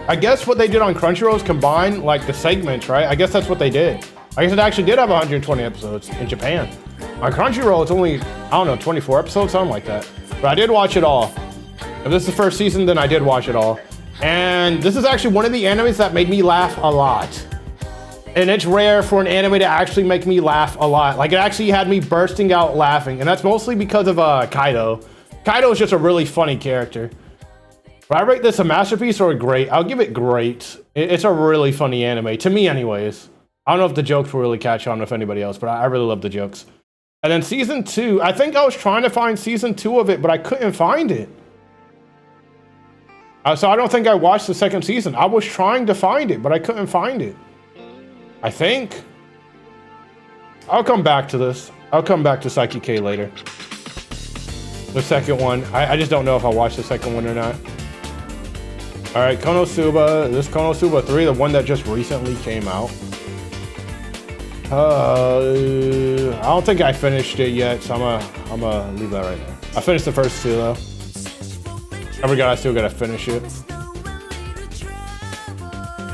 I guess what they did on Crunchyroll is combine like the segments, right? I guess that's what they did. I guess it actually did have 120 episodes in Japan. On Crunchyroll, it's only, I don't know, 24 episodes, something like that. But I did watch it all. If this is the first season, then I did watch it all. And this is actually one of the animes that made me laugh a lot. And it's rare for an anime to actually make me laugh a lot. Like, it actually had me bursting out laughing. And that's mostly because of Kaido. Kaido is just a really funny character. But I rate this a masterpiece or a great. I'll give it great. It's a really funny anime, to me anyways. I don't know if the jokes will really catch on with anybody else, but I really love the jokes. And then season 2, I think I was trying to find season 2 of it, but I couldn't find it. So I don't think I watched the second season. I was trying to find it, but I couldn't find it. I think. I'll come back to this. I'll come back to Psyche K later. The second one. I just don't know if I'll watch the second one or not. Alright, Konosuba. This Konosuba 3, the one that just recently came out. I don't think I finished it yet, so I'm gonna leave that right there. I finished the first 2 though. I still gotta finish it.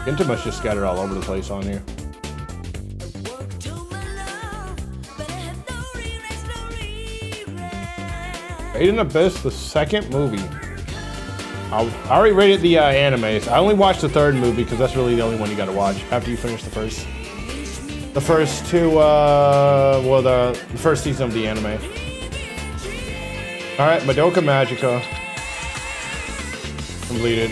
Gintama's just scattered all over the place on here. Made in Abyss, the second movie. I already rated the animes. I only watched the third movie because that's really the only one you gotta watch after you finish the first. The first 2, well, the first season of the anime. Alright, Madoka Magica. Completed.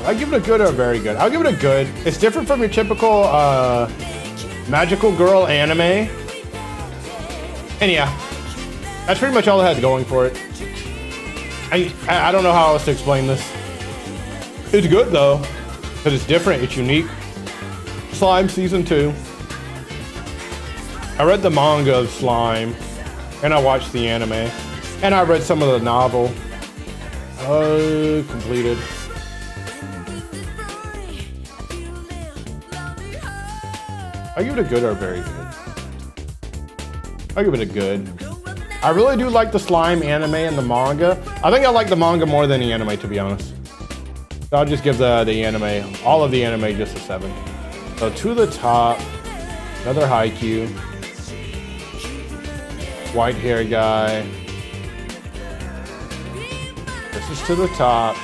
I give it a good or a very good? I'll give it a good. It's different from your typical magical girl anime. And yeah, that's pretty much all it has going for it. I don't know how else to explain this. It's good though, because it's different, it's unique. Slime Season 2. I read the manga of Slime, and I watched the anime, and I read some of the novel. Completed. I give it a good or very good. I give it a good. I really do like the Slime anime and the manga. I think I like the manga more than the anime, to be honest. So I'll just give the anime, all of the anime, just a 7. So to the top, another Haikyuu. White hair guy. This is to the top.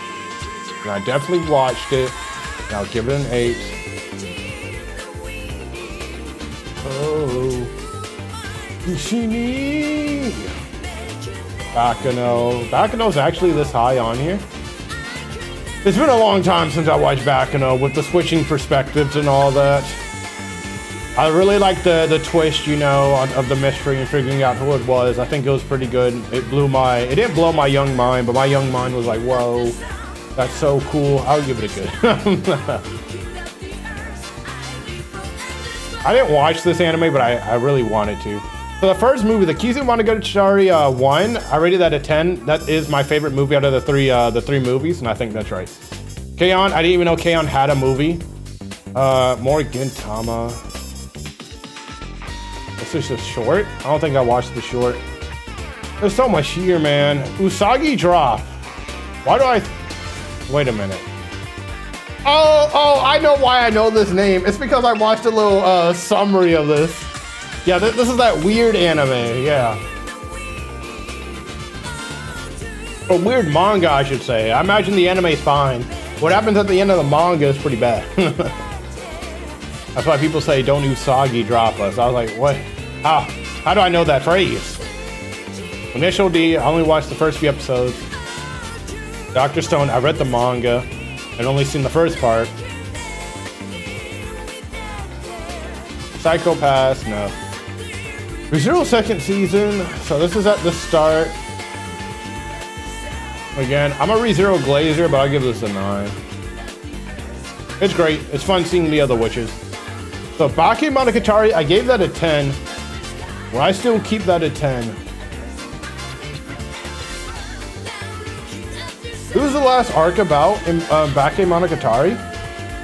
And I definitely watched it. And I'll give it an 8. Oh. Ishini. Bakano. Bakano's actually this high on here. It's been a long time since I watched Bakano with the switching perspectives and all that. I really like the twist, you know, of the mystery and figuring out who it was. I think it was pretty good. It didn't blow my young mind, but my young mind was like, whoa, that's so cool. I'll give it a good. I didn't watch this anime, but I really wanted to. So the first movie, the Kizumonogatari 1, I rated that a 10. That is my favorite movie out of the three movies, and I think that's right. K-On! I didn't even know K-On! Had a movie. More Gintama. This is just short. I don't think I watched the short. There's so much here, man. Usagi Drop. Why do I... Wait a minute. Oh, I know why I know this name. It's because I watched a little summary of this. Yeah, this is that weird anime, yeah. A weird manga, I should say. I imagine the anime's fine. What happens at the end of the manga is pretty bad. That's why people say, don't Usagi drop us. I was like, what? How do I know that phrase? Initial D, I only watched the first few episodes. Dr. Stone, I read the manga. I'd only seen the first part. Psychopaths, no. ReZero second season, so this is at the start. Again, I'm a ReZero glazer, but I'll give this a 9. It's great. It's fun seeing the other witches. So Bakemonogatari, I gave that a 10. Well, I still keep that a 10. Who's the last arc about in Bakemonogatari?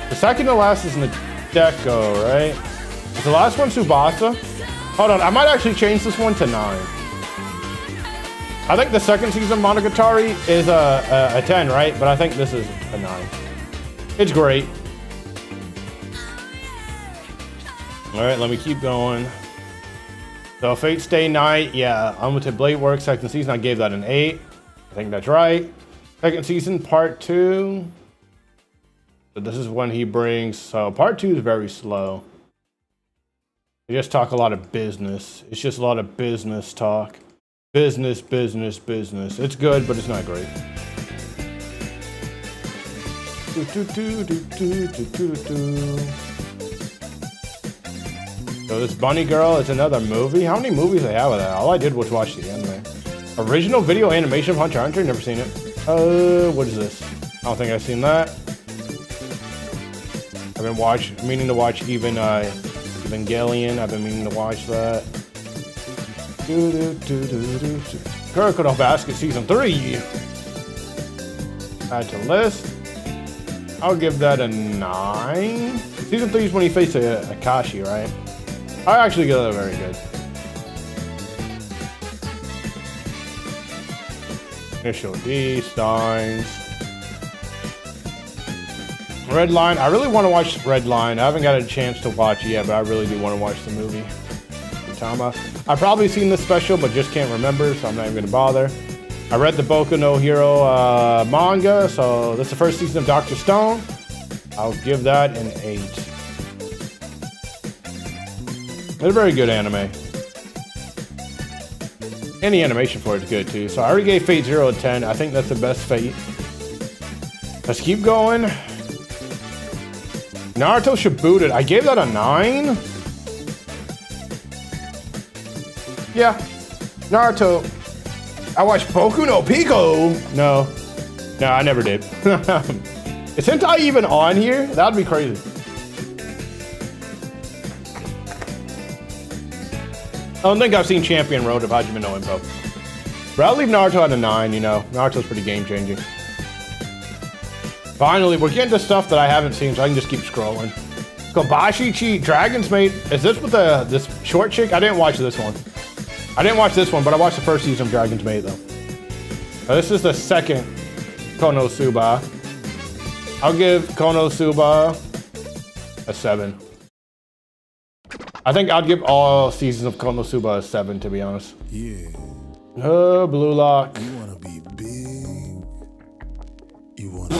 The second to last is Nadeko, right? Is the last one Tsubasa? Hold on, I might actually change this one to 9. I think the second season Monogatari is a 10, right? But I think this is a 9. It's great. All right, let me keep going. So Fate Stay Night, yeah, Unlimited Blade Works second season, I gave that an 8. I think that's right. Second season, part 2. So this is when he brings, so part 2 is very slow. They just talk a lot of business. It's just a lot of business talk. Business, business, business. It's good, but it's not great. So this Bunny Girl is another movie. How many movies they have with that? All I did was watch the anime. Original video animation of Hunter x Hunter. Never seen it. What is this? I don't think I've seen that. I've been meaning to watch Evangelion. I've been meaning to watch that. Kuroko no Basket season 3. Add to list. I'll give that a 9. Season 3 is when he faced Akashi, right? I actually give that very good. Initial D, Steins. Red Line. I really want to watch Red Line. I haven't got a chance to watch it yet, but I really do want to watch the movie. Utama. I've probably seen this special, but just can't remember, so I'm not even going to bother. I read the Boku no Hero manga, so this is the first season of Dr. Stone. I'll give that an 8. It's a very good anime. And the animation for it is good too. So I already gave Fate Zero a 10. I think that's the best Fate. Let's keep going. Naruto Shippuden. I gave that a 9. Yeah. Naruto. I watched Boku no Pico. No, I never did. Is hentai even on here? That'd be crazy. I don't think I've seen Champion Road of Hajime no Ippo. But I'll leave Naruto at a 9, you know. Naruto's pretty game-changing. Finally, we're getting to stuff that I haven't seen, so I can just keep scrolling. Kobashi-chi, Dragon's Maid. Is this with this short chick? I didn't watch this one. I didn't watch this one, but I watched the first season of Dragon's Maid, though. This is the second Konosuba. I'll give Konosuba a 7. I think I'd give all seasons of Konosuba a 7, to be honest. Yeah. Blue Lock. You wanna be big. You wanna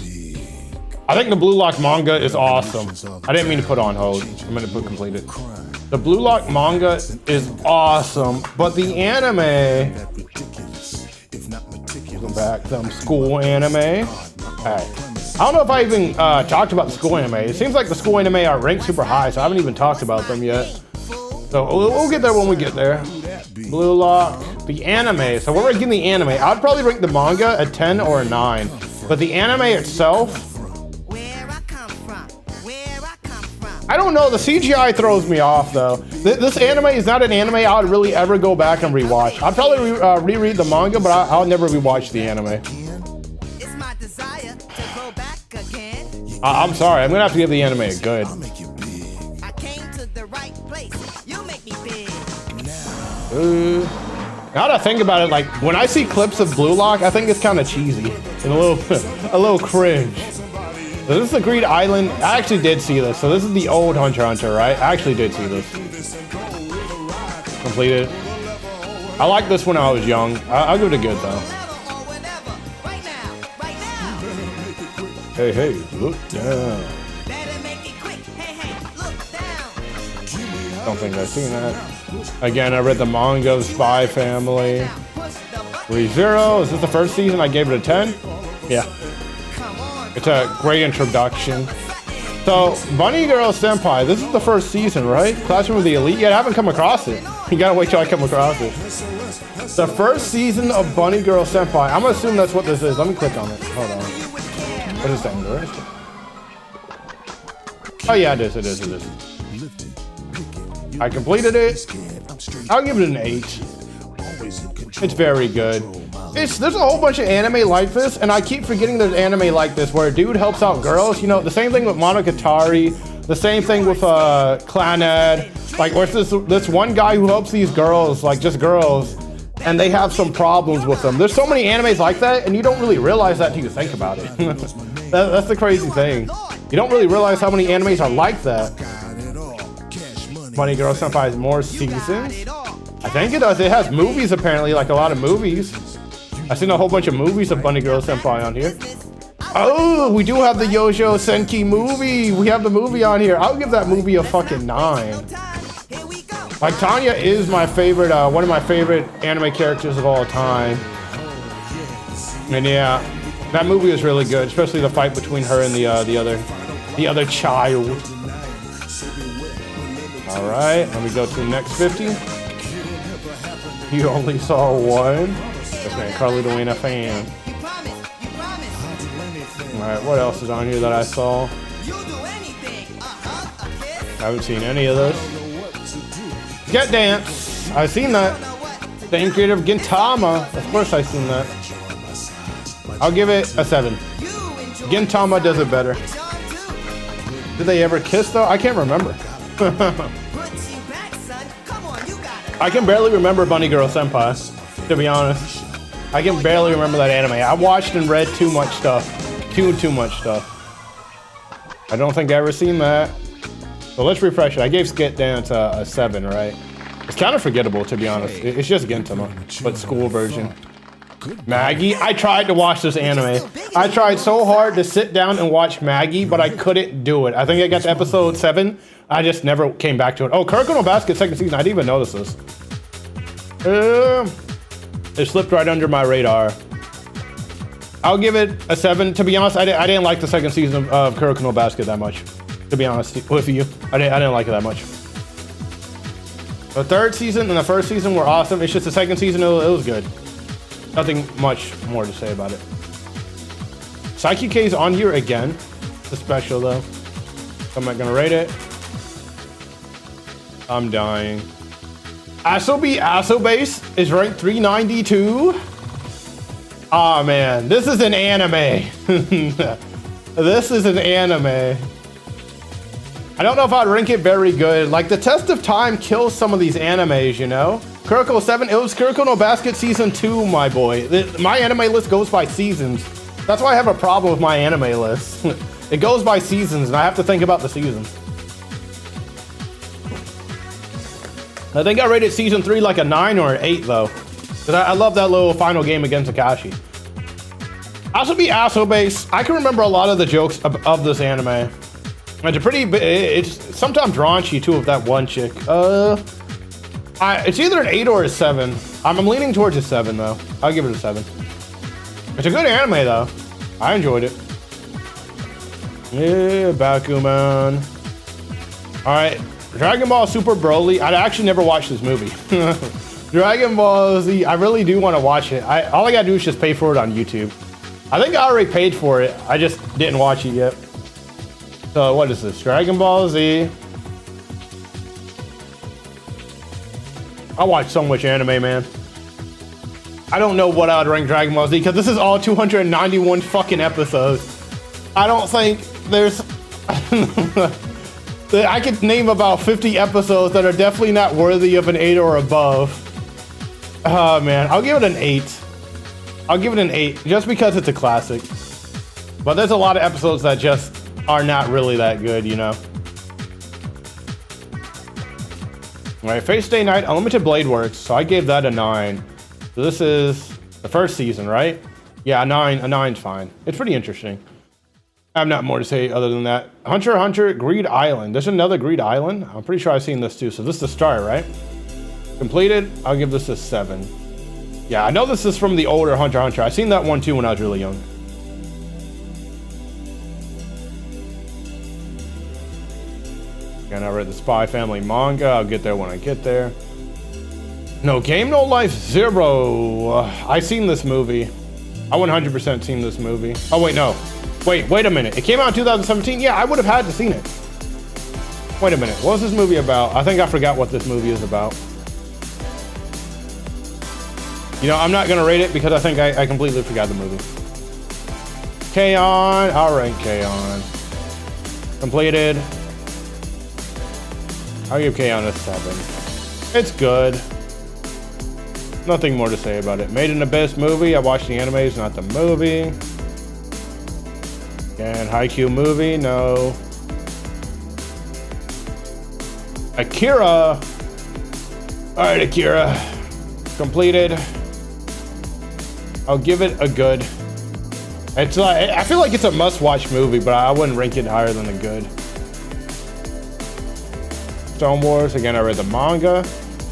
be big. I think the Blue Lock manga is awesome. I didn't mean to put on hold. I'm gonna put completed. The Blue Lock manga is awesome, but the anime. Go back some school anime. Alright. I don't know if I even talked about the school anime. It seems like the school anime are ranked super high, so I haven't even talked about them yet. So we'll get there when we get there. Blue Lock, the anime. So we're ranking the anime. I'd probably rank the manga a 10 or a 9. But the anime itself, I don't know. The CGI throws me off, though. This anime is not an anime I would really ever go back and rewatch. I'd probably reread the manga, but I'll never rewatch the anime. I'm sorry. I'm gonna have to give the anime a good. Now that I think about it, like when I see clips of Blue Lock, I think it's kind of cheesy and a little cringe. So this is the Greed Island. I actually did see this. So this is the old Hunter x Hunter, right? I actually did see this. Completed. I liked this when I was young. I'll give it a good though. Hey, look down. Don't think I've seen that. Again, I read the manga of Spy Family. ReZero, is this the first season? I gave it a 10. Yeah. It's a great introduction. So, Bunny Girl Senpai, this is the first season, right? Classroom of the Elite? Yeah, I haven't come across it. You gotta wait till I come across it. The first season of Bunny Girl Senpai. I'm gonna assume that's what this is. Let me click on it. Hold on. What is that? Where is it? Oh yeah, it is. I completed it. I'll give it an 8. It's very good. There's a whole bunch of anime like this, and I keep forgetting there's anime like this where a dude helps out girls. You know, the same thing with Monogatari, the same thing with Clannad. Like, where's this one guy who helps these girls, like just girls, and they have some problems with them. There's so many animes like that, and you don't really realize that till you think about it. That's the crazy thing. You don't really realize how many animes are like that. Bunny Girl Senpai has more seasons. I think it does. It has movies apparently, like a lot of movies. I've seen a whole bunch of movies of Bunny Girl Senpai on here. Oh, we do have the Yojo Senki movie. We have the movie on here. I'll give that movie a fucking 9. Like, Tanya is my favorite, one of my favorite anime characters of all time. And yeah, that movie is really good, especially the fight between her and the other child. All right, let me go to the next 50. You only saw one. That's man, Carly Dwayne fan. All right, what else is on here that I saw? I haven't seen any of those. Get Dance. I've seen that. Same creator of Gintama. Of course I've seen that. I'll give it a 7. Gintama does it better. Did they ever kiss though? I can't remember. I can barely remember Bunny Girl Senpai, to be honest. I can barely remember that anime. I watched and read too much stuff. Too much stuff. I don't think I ever seen that. So let's refresh it. I gave Skit Dance a 7, right? It's kind of forgettable, to be honest. It's just Gintama, but school version. Maggie? I tried to watch this anime. I tried so hard to sit down and watch Maggie, but I couldn't do it. I think I got to episode 7. I just never came back to it. Oh, Kuroko no Basket second season. I didn't even notice this. It slipped right under my radar. I'll give it a 7. To be honest, I didn't like the second season of Kuroko no Basket that much. To be honest with you, I didn't like it that much. The third season and the first season were awesome. It's just the second season, it was good. Nothing much more to say about it. Psyche K's on here again. It's a special though. I'm not gonna rate it. I'm dying. Asobi Asobase is ranked 392. Ah man, this is an anime. This is an anime. I don't know if I'd rank it very good. Like, the test of time kills some of these animes, you know? Kuroko 7, it was Kuroko no Basket Season 2, my boy. My anime list goes by seasons. That's why I have a problem with my anime list. It goes by seasons, and I have to think about the seasons. I think I rated Season 3 like a 9 or an 8, though. Because I love that little final game against Akashi. Asobi Asobase, I can remember a lot of the jokes of this anime. It's sometimes raunchy too with that one chick. It's either an 8 or a 7. I'm leaning towards a 7 though. I'll give it a 7. It's a good anime though. I enjoyed it. Yeah, Bakuman. All right, Dragon Ball Super Broly. I actually never watched this movie. Dragon Ball Z. I really do want to watch it. All I gotta do is just pay for it on YouTube. I think I already paid for it. I just didn't watch it yet. So what is this? Dragon Ball Z. I watch so much anime, man. I don't know what I would rank Dragon Ball Z because this is all 291 fucking episodes. I don't think there's... I could name about 50 episodes that are definitely not worthy of an 8 or above. Oh man, I'll give it an 8. I'll give it an 8 just because it's a classic. But there's a lot of episodes that just are not really that good, you know. All right, Fate Stay Night Unlimited Blade Works. So I gave that a 9. So this is the first season, right? Yeah, a 9. A 9's fine. It's pretty interesting. I have not more to say other than that. Hunter x Hunter Greed Island. There's another Greed Island. I'm pretty sure I've seen this too. So this is the start, right? Completed. I'll give this a 7. Yeah, I know this is from the older Hunter x Hunter. I've seen that one too when I was really young. And I read the Spy Family manga. I'll get there when I get there. No Game, No Life, Zero. I seen this movie. I 100% seen this movie. Oh, wait, no. Wait a minute. It came out in 2017? Yeah, I would have had to seen it. Wait a minute. What was this movie about? I think I forgot what this movie is about. You know, I'm not going to rate it because I think I completely forgot the movie. K-On! I'll rank K-On. Completed. I'll give K-On a 7. It's good. Nothing more to say about it. Made in Abyss movie. I watched the animes, not the movie. And Haikyuu movie, no. Akira. Alright, Akira. Completed. I'll give it a good. It's like, I feel like it's a must-watch movie, but I wouldn't rank it higher than a good. Stone Wars, again, I read the manga.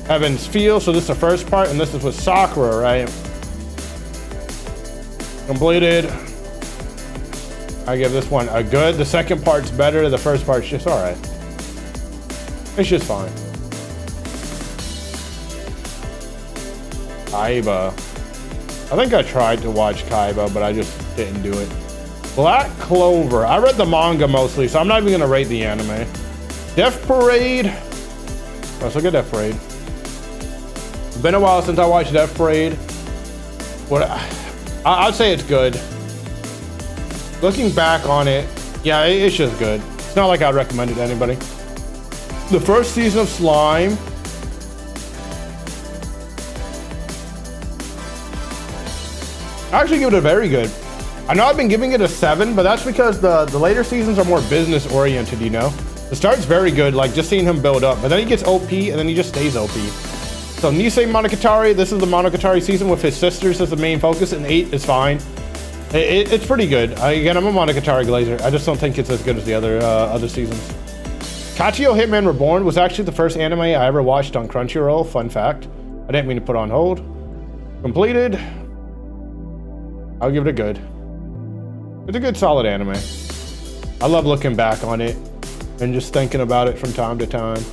Heaven's Feel, so this is the first part, and this is with Sakura, right? Completed. I give this one a good. The second part's better. The first part's just all right. It's just fine. Kaiba. I think I tried to watch Kaiba, but I just didn't do it. Black Clover. I read the manga mostly, so I'm not even gonna rate the anime. Death Parade. Let's look at Death Parade. It's been a while since I watched Death Parade. I'd say it's good. Looking back on it, yeah, it's just good. It's not like I'd recommend it to anybody. The first season of Slime. I actually give it a very good. I know I've been giving it a 7, but that's because the later seasons are more business oriented, you know? The start's very good, like just seeing him build up, but then he gets OP and then he just stays OP. So Nisei Monogatari, this is the Monogatari season with his sisters as the main focus, and 8 is fine. It's pretty good. Again, I'm a Monogatari glazer. I just don't think it's as good as the other seasons. Kachio Hitman Reborn was actually the first anime I ever watched on Crunchyroll. Fun fact. I didn't mean to put on hold. Completed. I'll give it a good. It's a good, solid anime. I love looking back on it and just thinking about it from time to time.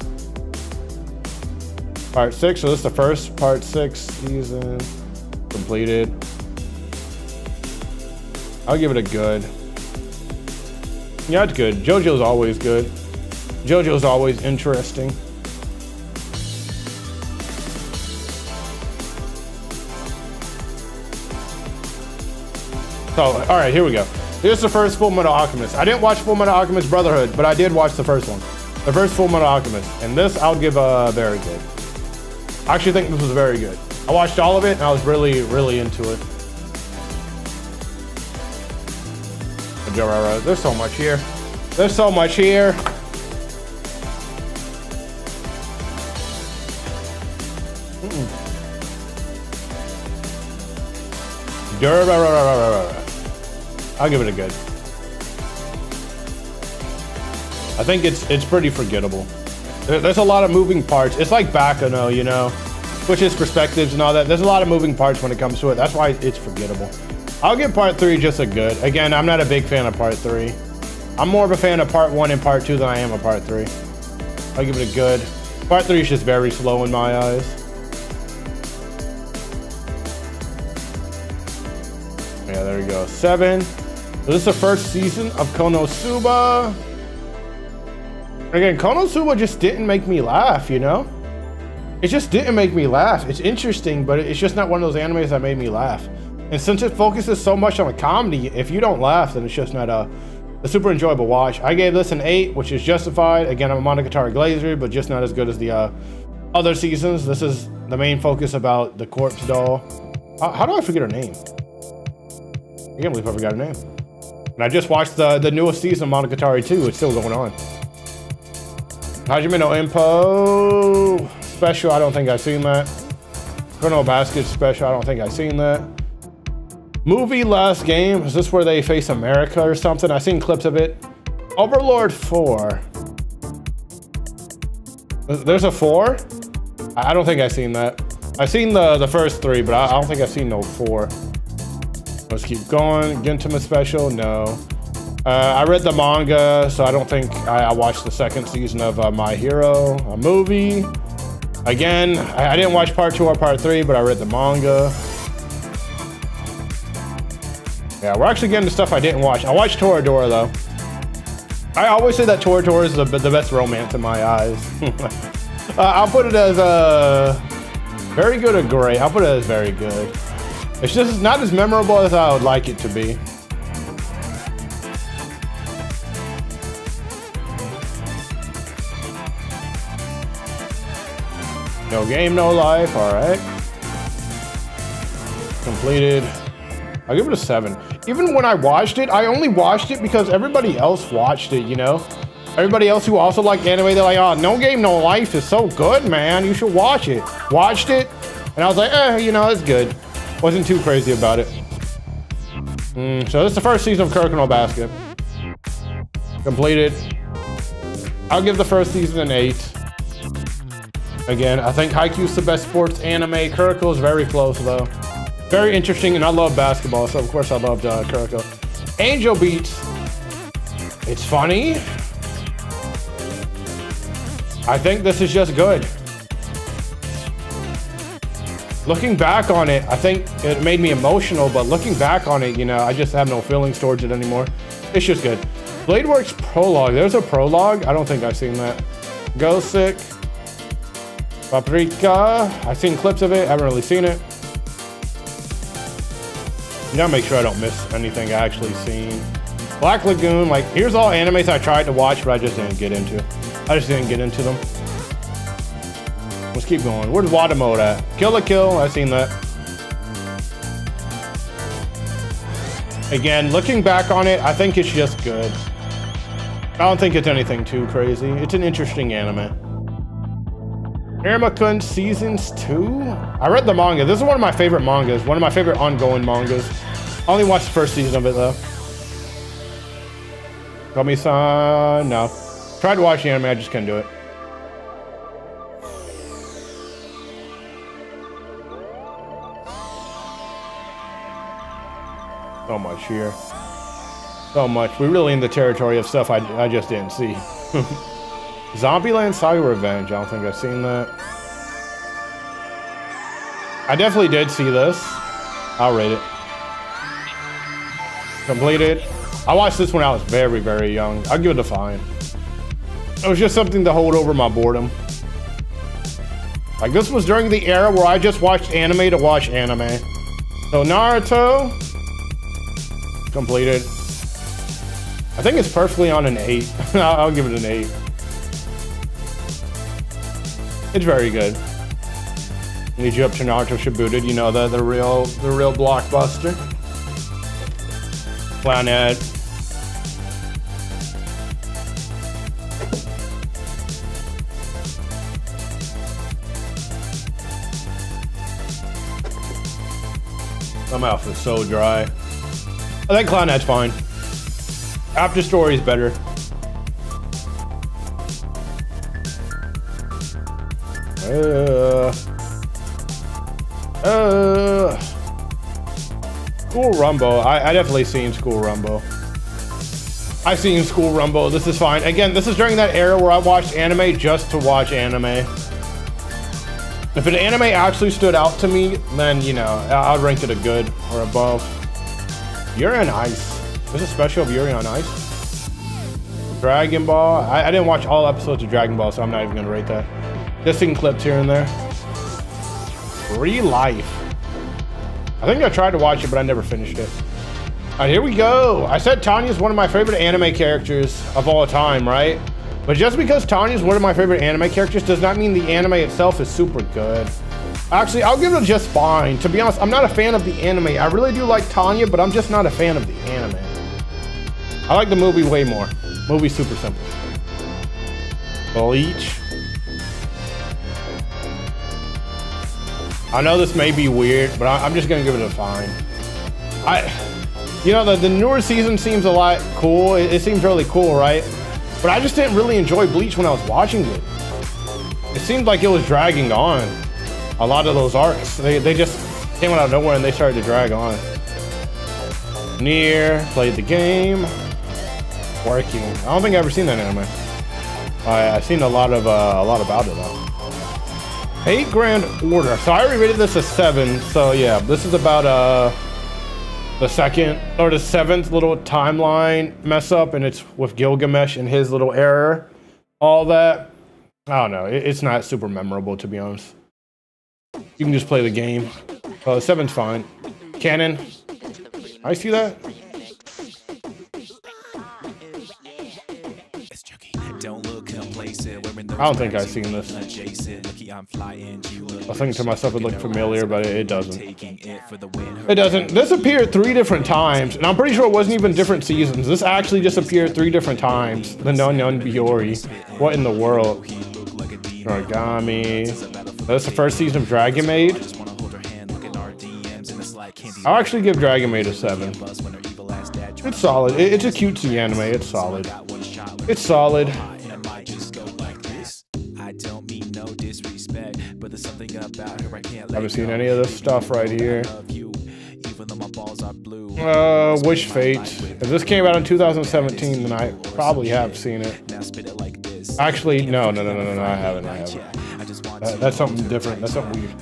Part 6. So this is the first Part 6 season. Completed. I'll give it a good. Yeah, it's good. JoJo's always good. JoJo's always interesting. So, all right, here we go. Here's the first Full Metal Alchemist. I didn't watch Full Metal Alchemist Brotherhood, but I did watch the first one. The first Full Metal Alchemist. And this, I'll give a very good. I actually think this was very good. I watched all of it, and I was really, really into it. There's so much here. There's so much here. I'll give it a good. I think it's pretty forgettable. There's a lot of moving parts. It's like Baccano, you know, switches perspectives and all that. There's a lot of moving parts when it comes to it. That's why it's forgettable. I'll give Part 3 just a good. Again, I'm not a big fan of Part 3. I'm more of a fan of Part 1 and Part 2 than I am of Part 3. I'll give it a good. Part 3 is just very slow in my eyes. Yeah, there we go. 7. So this is the first season of Konosuba. Again, Konosuba just didn't make me laugh, you know? It just didn't make me laugh. It's interesting, but it's just not one of those animes that made me laugh. And since it focuses so much on the comedy, if you don't laugh, then it's just not a super enjoyable watch. I gave this an 8, which is justified. Again, I'm a Monogatari glazer, but just not as good as the other seasons. This is the main focus about the corpse doll. How do I forget her name? I can't believe I forgot her name. And I just watched the newest season of Monogatari 2. It's still going on. Hajime no Impo special. I don't think I've seen that. Chrono Basket special. I don't think I've seen that. Movie Last Game. Is this where they face America or something? I've seen clips of it. Overlord 4. There's a 4? I don't think I've seen that. I've seen the first 3, but I don't think I've seen no 4. Let's keep going. Gintama special, no. I read the manga, so I don't think I watched the second season of My Hero, a movie. Again, I didn't watch part 2 or part 3, but I read the manga. Yeah, we're actually getting to stuff I didn't watch. I watched Toradora, though. I always say that Toradora is the best romance in my eyes. I'll put it as very good or great. I'll put it as very good. It's just not as memorable as I would like it to be. No game, no life. All right. Completed. I'll give it a 7. Even when I watched it, I only watched it because everybody else watched it, you know? Everybody else who also liked anime, they're like, oh, No Game, No Life is so good, man. You should watch it. Watched it, and I was like, you know, it's good. Wasn't too crazy about it. So this is the first season of Kuroko no Basket. Completed. I'll give the first season an 8. Again, I think Haikyuu's the best sports anime. Kuroko is very close, though. Very interesting, and I love basketball, so of course I loved Kuroko. Angel Beats. It's funny. I think this is just good. Looking back on it, I think it made me emotional, but looking back on it, you know, I just have no feelings towards it anymore. It's just good. Bladeworks prologue. There's a prologue. I don't think I've seen that. Go Sick. Paprika. I've seen clips of it. I haven't really seen it. You gotta make sure I don't miss anything I actually seen. Black Lagoon. Like, here's all animes I tried to watch, but I just didn't get into. I just didn't get into them. Let's keep going. Where's Watermode at? Kill la Kill. I've seen that. Again, looking back on it, I think it's just good. I don't think it's anything too crazy. It's an interesting anime. Iruma-kun Seasons 2? I read the manga. This is one of my favorite mangas. One of my favorite ongoing mangas. I only watched the first season of it, though. Komi-san? No. Tried to watch the anime, I just couldn't do it. So much here. So much. We're really in the territory of stuff I just didn't see. Zombieland Saga Revenge. I don't think I've seen that. I definitely did see this. I'll rate it. Completed. I watched this when I was very, very young. I'll give it a 5. It was just something to hold over my boredom. Like, this was during the era where I just watched anime to watch anime. So Naruto. Completed. I think it's perfectly on an 8. I'll give it an 8. It's very good. Lead you up to Naruto Shippuden, you know, the real blockbuster. Planet. My mouth is so dry. I think Clownet's fine. After Story is better. School Rumble. I definitely seen School Rumble. I've seen School Rumble. This is fine. Again, this is during that era where I watched anime just to watch anime. If an anime actually stood out to me, then, you know, I'd rank it a good or above. Yuri on Ice. There's a special of Yuri on Ice. Dragon Ball. I didn't watch all episodes of Dragon Ball, so I'm not even gonna rate that. Just seen clips here and there. Free Life. I think I tried to watch it, but I never finished it. All right, here we go. I said Tanya's one of my favorite anime characters of all time, right? But just because Tanya's one of my favorite anime characters does not mean the anime itself is super good. Actually, I'll give it just fine. To be honest, I'm not a fan of the anime. I really do like Tanya, but I'm just not a fan of the anime. I like the movie way more. Movie's super simple. Bleach. I know this may be weird, but I'm just gonna give it a fine. You know, the newer season seems a lot cool. It seems really cool, right? But I just didn't really enjoy Bleach when I was watching it. It seemed like it was dragging on. A lot of those arcs, they just came out of nowhere and they started to drag on. Nier, played the game. working. I don't think I've ever seen that anime. I've seen a lot about it though. 8 Grand Order. So I already rated this a 7. So yeah, this is about the second or the 7th little timeline mess up, and it's with Gilgamesh and his little error. All that. I don't know. It's not super memorable, to be honest. You can just play the game. 7's fine. Canon. I see that. I don't think I've seen this. I think to myself it looked familiar, but it doesn't. It doesn't. This appeared 3 different times, and I'm pretty sure it wasn't even different seasons. This actually just appeared 3 different times. The Non Biori. What in the world? Origami. That's the first season of Dragon Maid. I'll actually give Dragon Maid a 7. It's solid. It's a cutesy anime. It's solid. It's solid. Haven't seen any of this stuff right here. Wish Fate. If this came out in 2017, then I probably have seen it. Actually, no, I haven't. That's something different. That's something weird.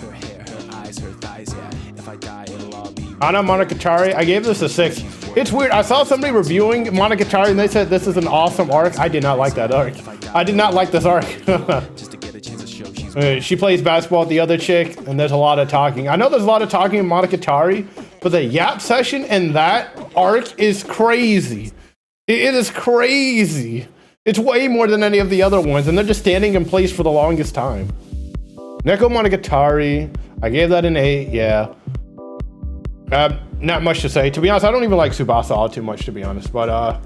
Ana Monogatari, I gave this a 6. It's weird. I saw somebody reviewing Monogatari and they said this is an awesome arc. I did not like that arc. I did not like this arc. She plays basketball with the other chick, and there's a lot of talking. I know there's a lot of talking in Monogatari, but the Yap session in that arc is crazy. It is crazy. It's way more than any of the other ones, and they're just standing in place for the longest time. Neko Monogatari, I gave that an 8, yeah. Not much to say. To be honest, I don't even like Tsubasa all too much, to be honest, but I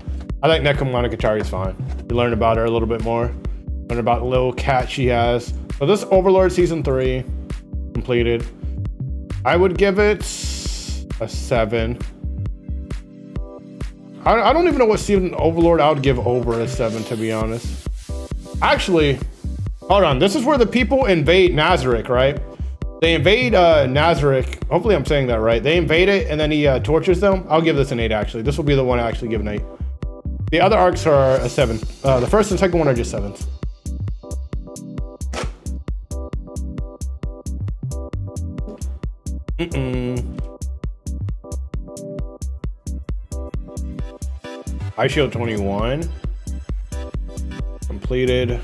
think Neko Monogatari is fine. We learn about her a little bit more. Learn about the little cat she has. So this Overlord Season 3 completed. I would give it a 7. I don't even know what Season Overlord I would give over a 7, to be honest. Actually, hold on. This is where the people invade Nazarick, right? They invade Nazarick. Hopefully I'm saying that right. They invade it and then he tortures them. I'll give this an 8 actually. This will be the one I actually give an 8. The other arcs are a 7. The first and second one are just 7s. High Shield 21 completed.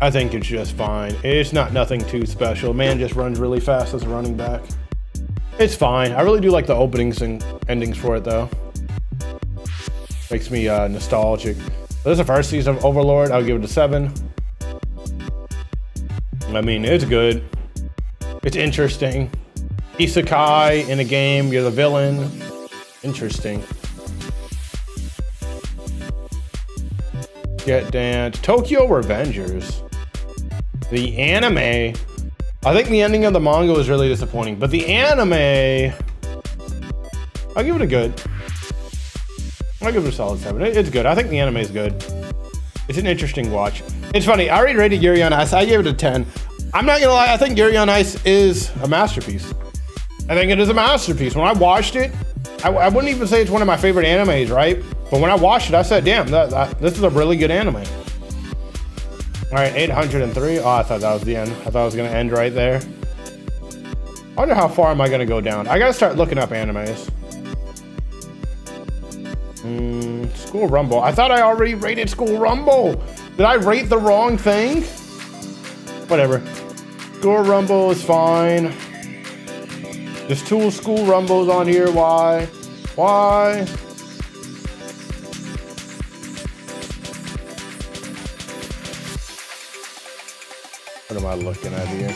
I think it's just fine. It's not nothing too special. Man just runs really fast as a running back. It's fine. I really do like the openings and endings for it though. Makes me nostalgic. This is the first season of Overlord. I'll give it a 7. I mean, it's good. It's interesting. Isekai in a game, you're the villain. Interesting. Get Dance. Tokyo Revengers. The anime. I think the ending of the manga was really disappointing, but the anime, I'll give it a good. I'll give it a solid 7. It's good. I think the anime is good. It's an interesting watch. It's funny. I already rated Yuri on Ice. I gave it a 10. I'm not gonna lie. I think Yuri on Ice is a masterpiece. I think it is a masterpiece. When I watched it, I wouldn't even say it's one of my favorite animes, right? But when I watched it, I said, damn, this is a really good anime. All right, 803. Oh, I thought that was the end. I thought I was gonna end right there. I wonder how far am I gonna go down? I gotta start looking up animes. School Rumble. I thought I already rated School Rumble. Did I rate the wrong thing? Whatever. School Rumble is fine. There's 2 School Rumbles on here. Why? Why? What am I looking at here?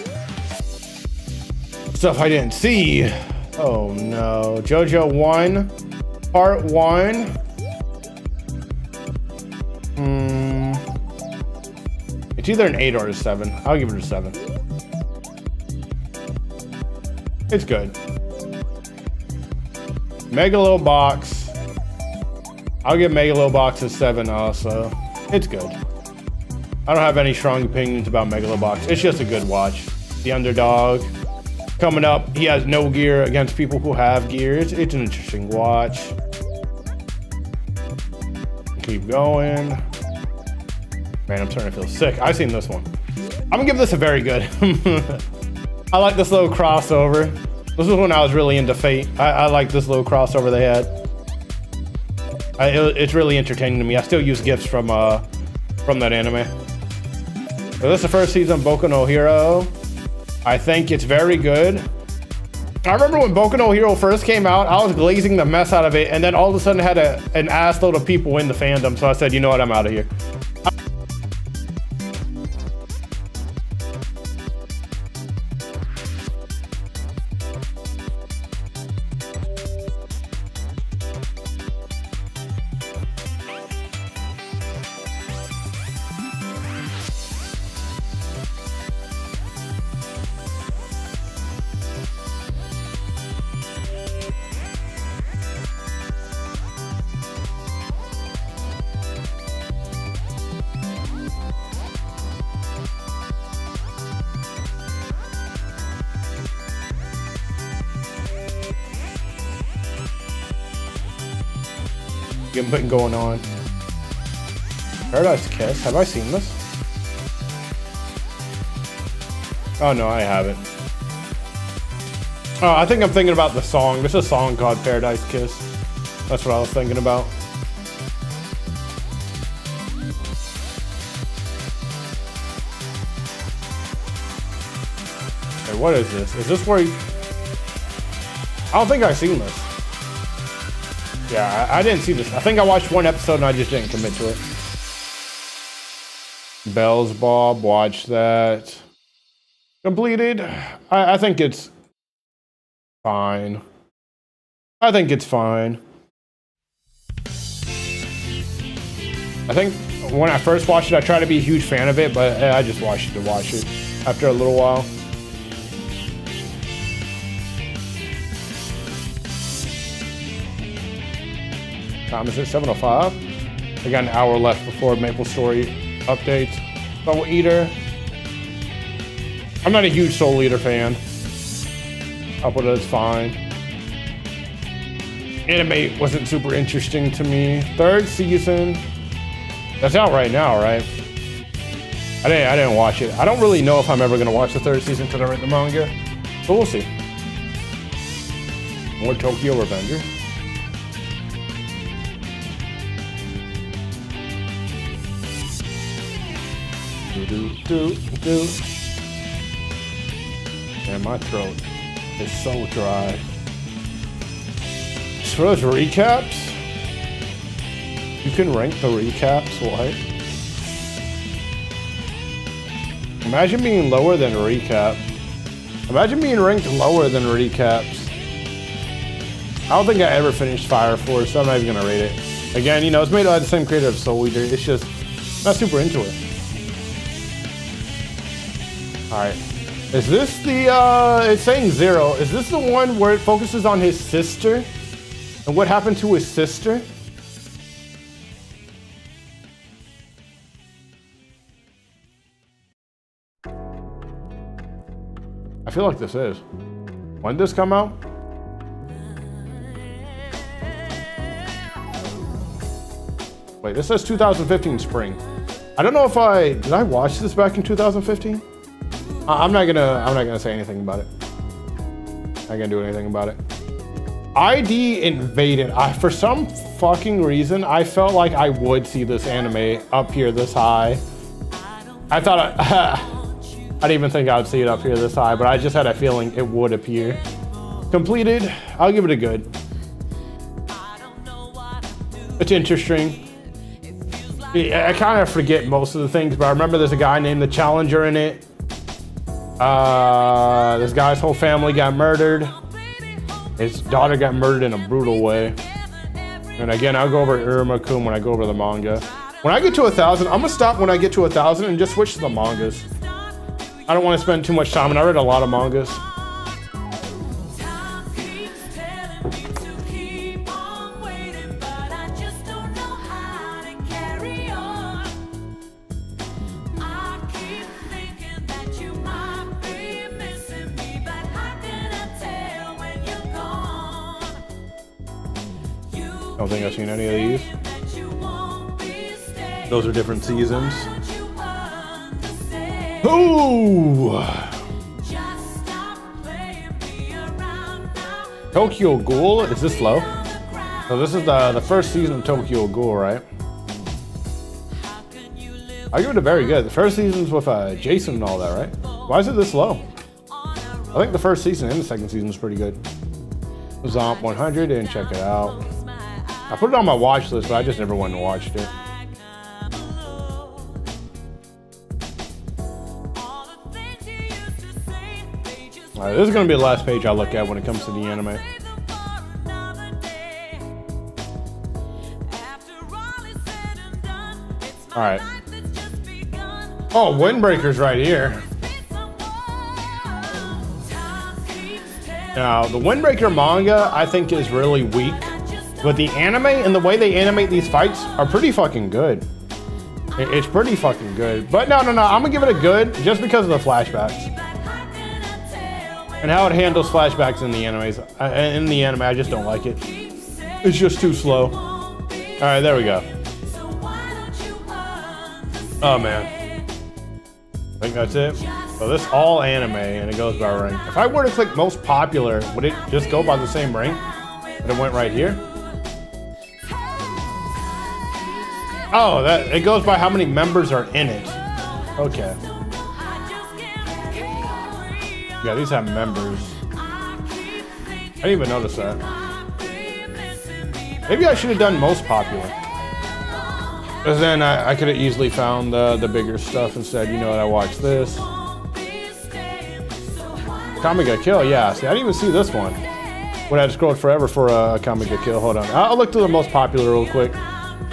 Stuff I didn't see. Oh no. JoJo 1, Part 1. It's either an 8 or a 7. I'll give it a 7. It's good. Megalobox. I'll give Megalobox a 7 also. It's good. I don't have any strong opinions about Megalobox. It's just a good watch. The underdog. Coming up, he has no gear against people who have gear. It's an interesting watch. keep going. Man, I'm starting to feel sick. I've seen this one. I'm gonna give this a very good. I like this little crossover. This is when I was really into Fate. I like this little crossover they had. It's really entertaining to me. I still use GIFs from that anime. So this is the first season of Boku no Hero. I think it's very good. I remember when Boku no Hero first came out, I was glazing the mess out of it, and then all of a sudden it had an ass load of people in the fandom, so I said, you know what, I'm out of here. Been going on. Paradise Kiss. Have I seen this? Oh no, I haven't. Oh, I think I'm thinking about the song. There's a song called Paradise Kiss. That's what I was thinking about. Okay, what is this? Is this where you... I don't think I've seen this. Yeah, I didn't see this. I think I watched one episode and I just didn't commit to it. Bells Bob, watch that. Completed. I think it's fine. I think it's fine. I think when I first watched it, I tried to be a huge fan of it, but I just watched it to watch it after a little while. Time is at 7:05. I got an hour left before Maple Story updates. Soul Eater. I'm not a huge Soul Eater fan. I'll put it as fine. Anime wasn't super interesting to me. Third season. That's out right now, right? I didn't watch it. I don't really know if I'm ever gonna watch the third season because I read the manga. But we'll see. More Tokyo Revenger. Do. Man, my throat is so dry. For those recaps, you can rank the recaps. What? Imagine being lower than recap. Imagine being ranked lower than recaps. I don't think I ever finished Fire Force, so I'm not even gonna rate it. Again, you know, it's made by the same creator of Soul Eater. It's just not super into it. Alright. Is this the, it's saying 0. Is this the one where it focuses on his sister? And what happened to his sister? I feel like this is. When did this come out? Wait, this says 2015 spring. I don't know if did I watch this back in 2015? I'm not gonna say anything about it. Not gonna do anything about it. ID invaded. For some fucking reason, I felt like I would see this anime up here this high. I thought I didn't even think I would see it up here this high, but I just had a feeling it would appear. Completed. I'll give it a good. It's interesting. I kind of forget most of the things, but I remember there's a guy named the Challenger in it. This guy's whole family got murdered. His daughter got murdered in a brutal way. And again, I'll go over Iruma-kun when I go over the manga. When I get to 1,000, I'm gonna stop when I get to 1,000 and just switch to the mangas. I don't want to spend too much time, and I read a lot of mangas. Don't think I've seen any of these. Those are different seasons. Ooh! Tokyo Ghoul, is this low? So this is the first season of Tokyo Ghoul, right? I give it a very good. The first season's with Jason and all that, right? Why is it this low? I think the first season and the second season is pretty good. Zomp 100, didn't check it out. I put it on my watch list, but I just never went and watched it. Alright, this is going to be the last page I look at when it comes to the anime. Alright. Oh, Windbreaker's right here. Now, the Windbreaker manga, I think, is really weak. But the anime and the way they animate these fights are pretty fucking good. It's pretty fucking good. But no, I'm gonna give it a good just because of the flashbacks. And how it handles flashbacks in the animes. In the anime, I just don't like it. It's just too slow. Alright, there we go. Oh man. I think that's it. So this all anime and it goes by rank. If I were to click most popular, would it just go by the same rank? But it went right here? Oh, it goes by how many members are in it. Okay. Yeah, these have members. I didn't even notice that. Maybe I should have done most popular. Because then I could have easily found the bigger stuff instead. You know what, I watched this. Kamiga Kill, yeah. See, I didn't even see this one. Would have scrolled forever for a Kamiga Kill. Hold on. I'll look through the most popular real quick.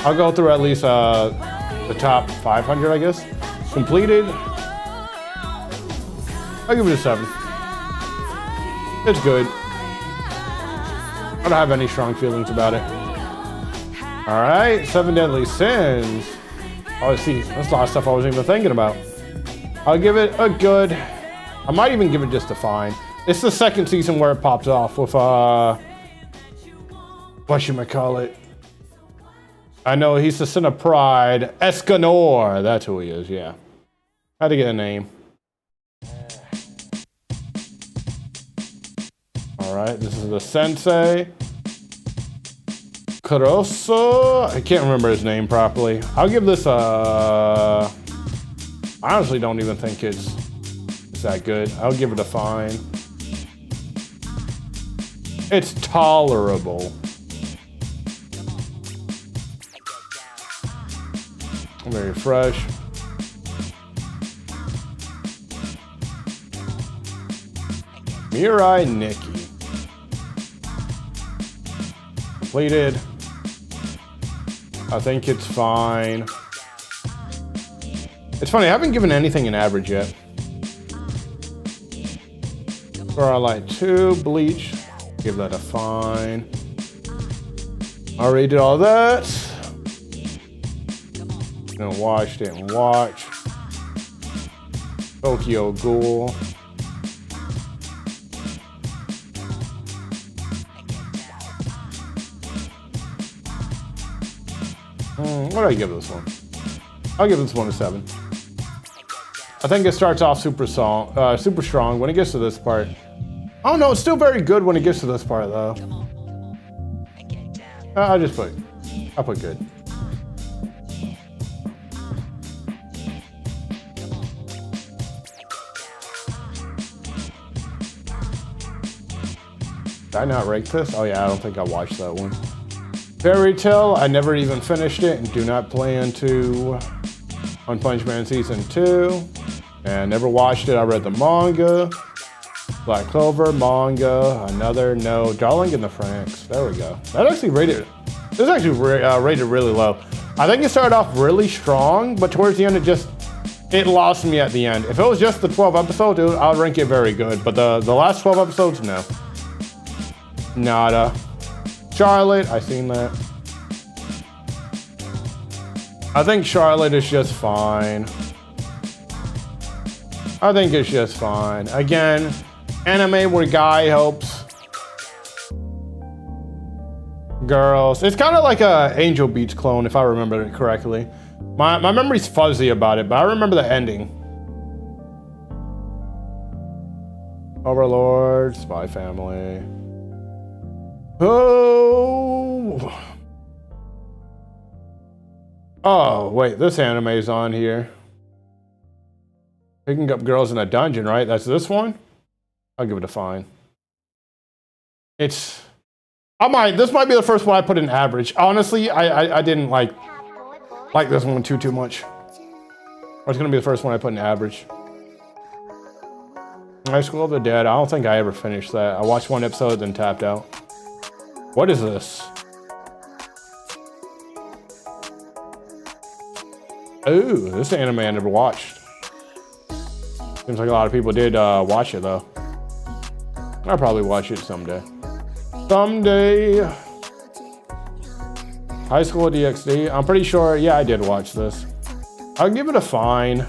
I'll go through at least the top 500, I guess. Completed. I'll give it a 7. It's good. I don't have any strong feelings about it. Alright, 7 Deadly Sins. Oh, see, that's a lot of stuff I wasn't even thinking about. I'll give it a good. I might even give it just a fine. It's the second season where it pops off with, whatchamacallit. I know he's the son of Pride. Escanor. That's who he is, yeah. Had to get a name. Alright, this is the sensei. Kuroso. I can't remember his name properly. I'll give this a. I honestly don't even think it's that good. I'll give it a fine. It's tolerable. Very fresh. Mirai Nikki. Completed. I think it's fine. It's funny, I haven't given anything an average yet. Starlight 2, Bleach. Give that a fine. Already did all that. Didn't watch. Tokyo Ghoul. What do I give this one? I'll give this one a 7. I think it starts off super strong when it gets to this part. Oh no, it's still very good when it gets to this part though. I'll put good. Did I not rank this? Oh yeah, I don't think I watched that one. Fairy Tail, I never even finished it and do not plan to. One Punch Man Season 2. And never watched it. I read the manga. Black Clover, manga, another, no. Darling in the Franxx. There we go. That actually rated, this is actually rated really low. I think it started off really strong, but towards the end it lost me at the end. If it was just the 12 episodes, I would rank it very good. But the last 12 episodes, no. Nada. Charlotte, I seen that. I think Charlotte is just fine. I think it's just fine. Again, anime where guy helps girls. It's kind of like a Angel Beats clone, if I remember it correctly. My memory's fuzzy about it, but I remember the ending. Overlord, Spy Family. Oh. Oh, wait, this anime's on here. Picking up girls in a dungeon, right? That's this one? I'll give it a fine. This might be the first one I put in average. Honestly, I didn't like this one too much. It's gonna be the first one I put in average. High School of the Dead. I don't think I ever finished that. I watched one episode, then tapped out. What is this? Ooh, this anime I never watched. Seems like a lot of people did watch it though. I'll probably watch it someday. Someday. High School DxD. I'm pretty sure, yeah, I did watch this. I'll give it a fine.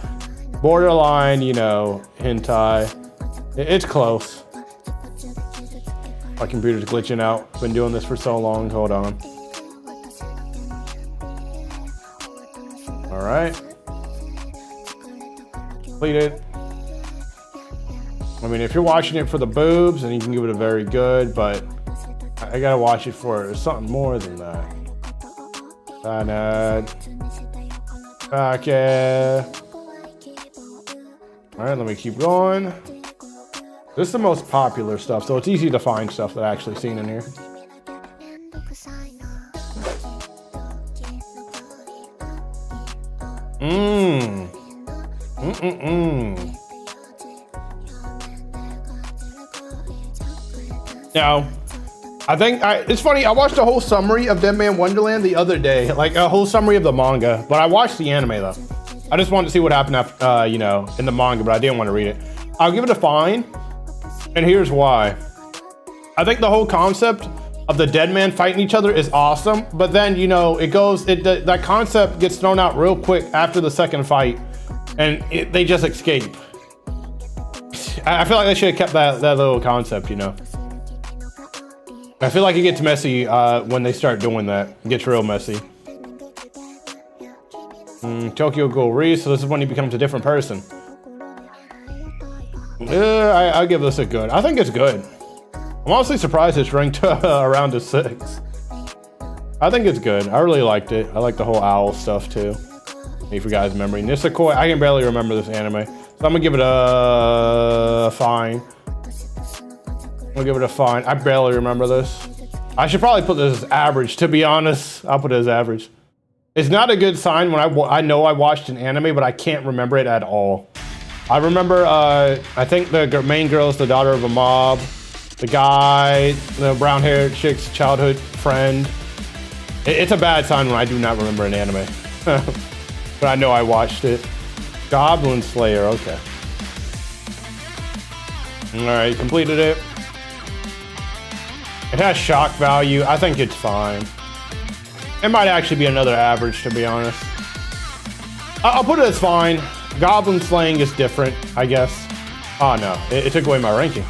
Borderline, you know, hentai. It's close. My computer's glitching out. Been doing this for so long. Hold on. All right. Completed. I mean, if you're watching it for the boobs, then you can give it a very good, but I gotta watch it for something more than that. Okay. All right, let me keep going. This is the most popular stuff, so it's easy to find stuff that I actually seen in here. Now, I think it's funny. I watched a whole summary of Dead Man Wonderland the other day, like a whole summary of the manga. But I watched the anime though. I just wanted to see what happened after, you know, in the manga, but I didn't want to read it. I'll give it a fine, and here's why. I think the whole concept of the dead man fighting each other is awesome, but then you know that concept gets thrown out real quick after the second fight, and they just escape. I feel like they should have kept that little concept, you know. I feel like it gets messy when they start doing that. It gets real messy. Tokyo Ghoul Re, so this is when he becomes a different person. I'll give this a good. I think it's good. I'm honestly surprised it's ranked around a 6. I think it's good. I really liked it. I like the whole owl stuff too. If you guys remember. Nisekoi, I can barely remember this anime. So I'm gonna give it a fine. I'll give it a fine. I barely remember this. I should probably put this as average, to be honest. I'll put it as average. It's not a good sign when I know I watched an anime, but I can't remember it at all. I remember, I think the main girl is the daughter of a mob. The guy, the brown-haired chick's childhood friend. It's a bad sign when I do not remember an anime. But I know I watched it. Goblin Slayer, okay. All right, completed it. It has shock value. I think it's fine. It might actually be another average, to be honest. I'll put it as fine. Goblin slaying is different, I guess. Oh no, it took away my ranking.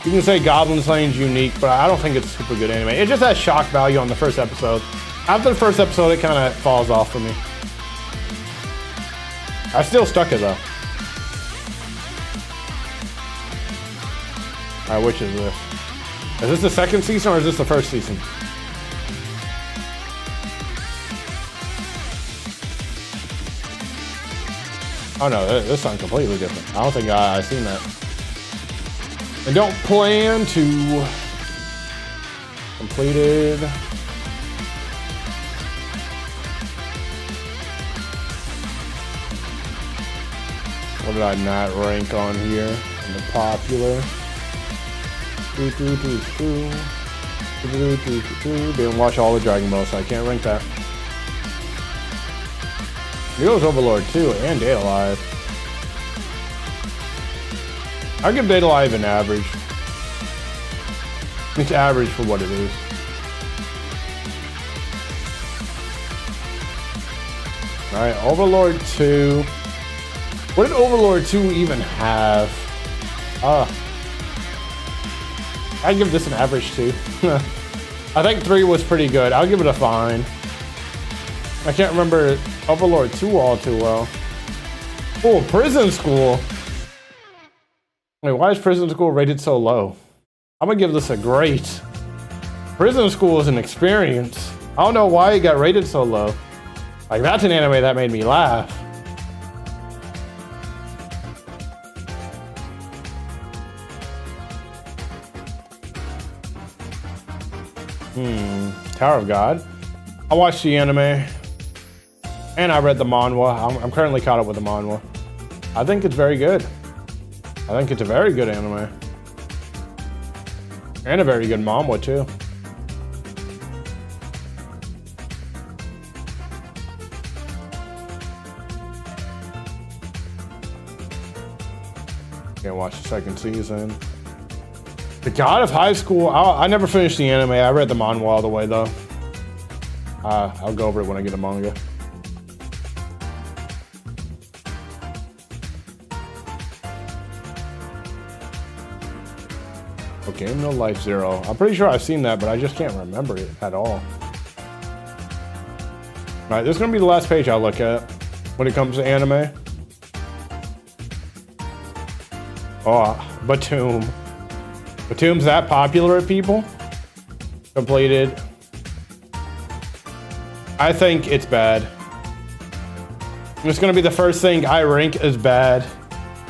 You can say Goblin slaying is unique, but I don't think it's super good anime. It just has shock value on the first episode. After the first episode, it kind of falls off for me. I still stuck it though. Alright, which is this? Is this the second season or is this the first season? Oh no, this is something completely different. I don't think I've seen that. I don't plan to. Completed. What did I not rank on here? In the popular. Didn't watch all the Dragon Ball, so I can't rank that. Heroes Overlord 2 and Data Live. I'll give Data Live an average. It's average for what it is. Alright, Overlord 2. What did Overlord 2 even have? I'd give this an average too. I think 3 was pretty good. I'll give it a fine. I can't remember Overlord 2 all too well. Oh, Prison School. Wait, why is Prison School rated so low? I'm gonna give this a great. Prison School is an experience. I don't know why it got rated so low. Like, that's an anime that made me laugh. Tower of God. I watched the anime. And I read the manhwa. I'm currently caught up with the manhwa. I think it's very good. I think it's a very good anime. And a very good manhwa, too. Can't watch the second season. The God of High School. I never finished the anime. I read the manhwa all the way, though. I'll go over it when I get a manga. Okay, No Life Zero. I'm pretty sure I've seen that, but I just can't remember it at all. Alright, this is gonna be the last page I'll look at when it comes to anime. Oh, Batum. Batum's that popular at people? Completed. I think it's bad. It's gonna be the first thing I rank as bad.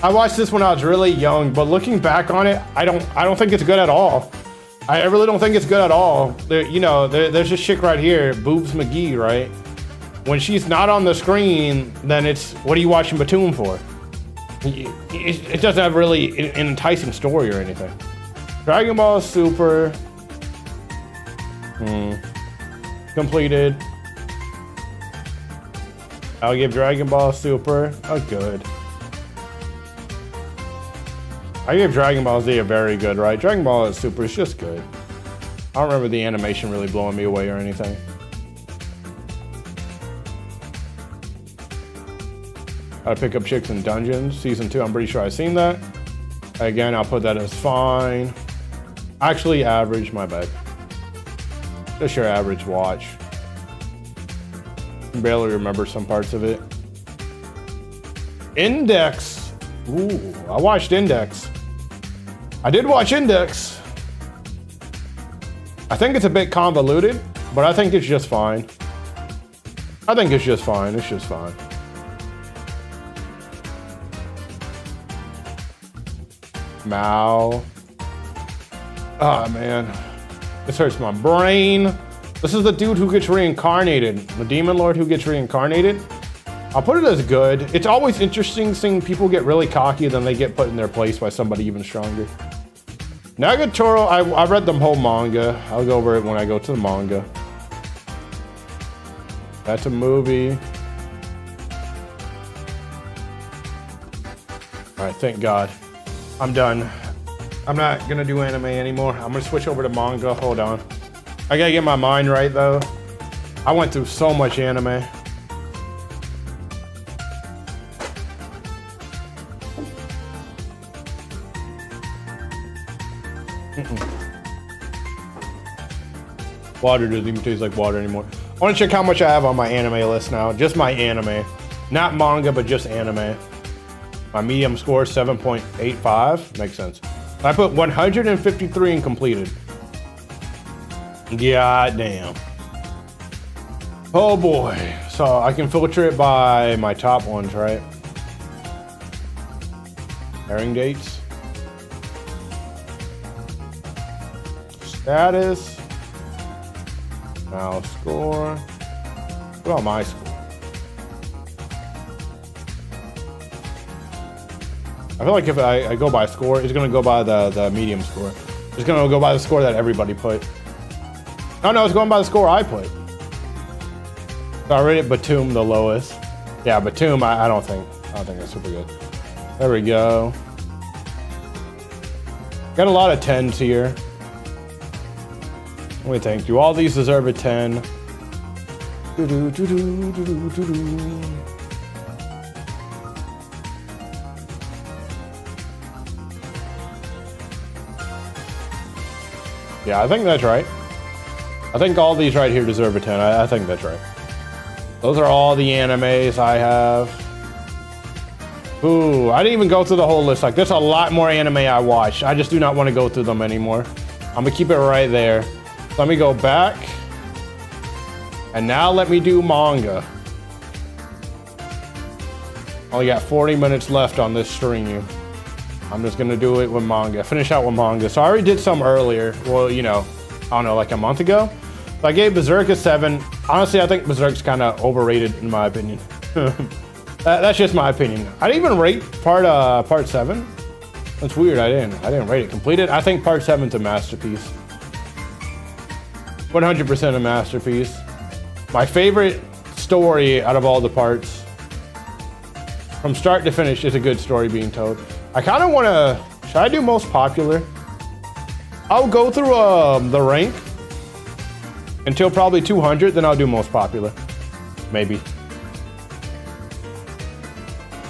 I watched this when I was really young, but looking back on it, I don't think it's good at all. I really don't think it's good at all. There's this chick right here, Boobs McGee, right? When she's not on the screen, then it's, what are you watching Batum for? It doesn't have really an enticing story or anything. Dragon Ball Super. Completed. I'll give Dragon Ball Super a good. I gave Dragon Ball Z a very good, right? Dragon Ball Super is just good. I don't remember the animation really blowing me away or anything. Gotta pick up chicks in dungeons. Season 2, I'm pretty sure I've seen that. Again, I'll put that as fine. Actually, average, my bad. Just your average watch. Barely remember some parts of it. Index. Ooh, I watched Index. I did watch Index. I think it's a bit convoluted, but I think it's just fine. I think it's just fine. It's just fine. Mao. Oh man, this hurts my brain. This is the dude who gets reincarnated, the demon lord who gets reincarnated. I'll put it as good. It's always interesting seeing people get really cocky, then they get put in their place by somebody even stronger. Nagatoro, I read the whole manga. I'll go over it when I go to the manga. That's a movie. All right, thank God. I'm done. I'm not gonna do anime anymore. I'm gonna switch over to manga. Hold on. I gotta get my mind right though. I went through so much anime. Water doesn't even taste like water anymore. I wanna check how much I have on my anime list now. Just my anime. Not manga, but just anime. My medium score is 7.85. Makes sense. I put 153 in completed. God damn. Oh boy. So I can filter it by my top ones, right? Airing dates. Status. Now score. What about my score? I feel like if I go by score, it's gonna go by the medium score. It's gonna go by the score that everybody put. Oh no, it's going by the score I put. So I rated Batum the lowest. Yeah, Batum, I don't think that's super good. There we go. Got a lot of 10s here. Let me think. Do all these deserve a 10? Yeah, I think that's right. I think all these right here deserve a 10. I think that's right. Those are all the animes I have. Ooh, I didn't even go through the whole list. Like, there's a lot more anime I watched. I just do not want to go through them anymore. I'm gonna keep it right there. Let me go back. And now let me do manga. Only got 40 minutes left on this stream. I'm just gonna do it with manga. Finish out with manga. So I already did some earlier. Well, you know, I don't know, like a month ago. So I gave Berserk a 7. Honestly, I think Berserk's kind of overrated in my opinion. That's just my opinion. I didn't even rate part 7. That's weird. I didn't rate it completed. I think part 7's a masterpiece. 100% a masterpiece. My favorite story out of all the parts. From start to finish, is a good story being told. I kind of want to. Should I do most popular? I'll go through the rank until probably 200, then I'll do most popular. Maybe.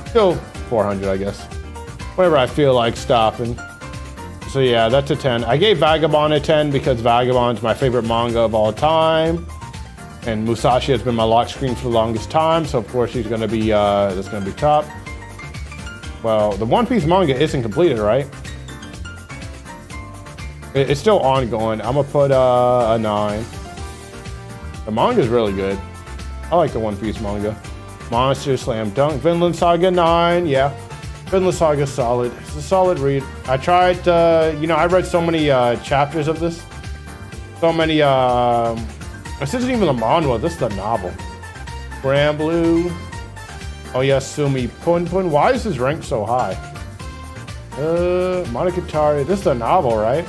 Still 400, I guess. Whenever I feel like stopping. So yeah, that's a 10. I gave Vagabond a 10 because Vagabond's my favorite manga of all time. And Musashi has been my lock screen for the longest time, so of course he's gonna be that's gonna be top. Well, the One Piece manga isn't completed, right? It's still ongoing. I'm gonna put a 9. The manga's really good. I like the One Piece manga. Monster, Slam Dunk, Vinland Saga 9, yeah. Vinland Saga's solid. It's a solid read. I tried, you know, I read so many chapters of this. So many, this isn't even a manhwa, this is the novel. Grand Blue. Oh yes, Sumi Pun Pun. Why is his rank so high? Monogatari. This is the novel, right?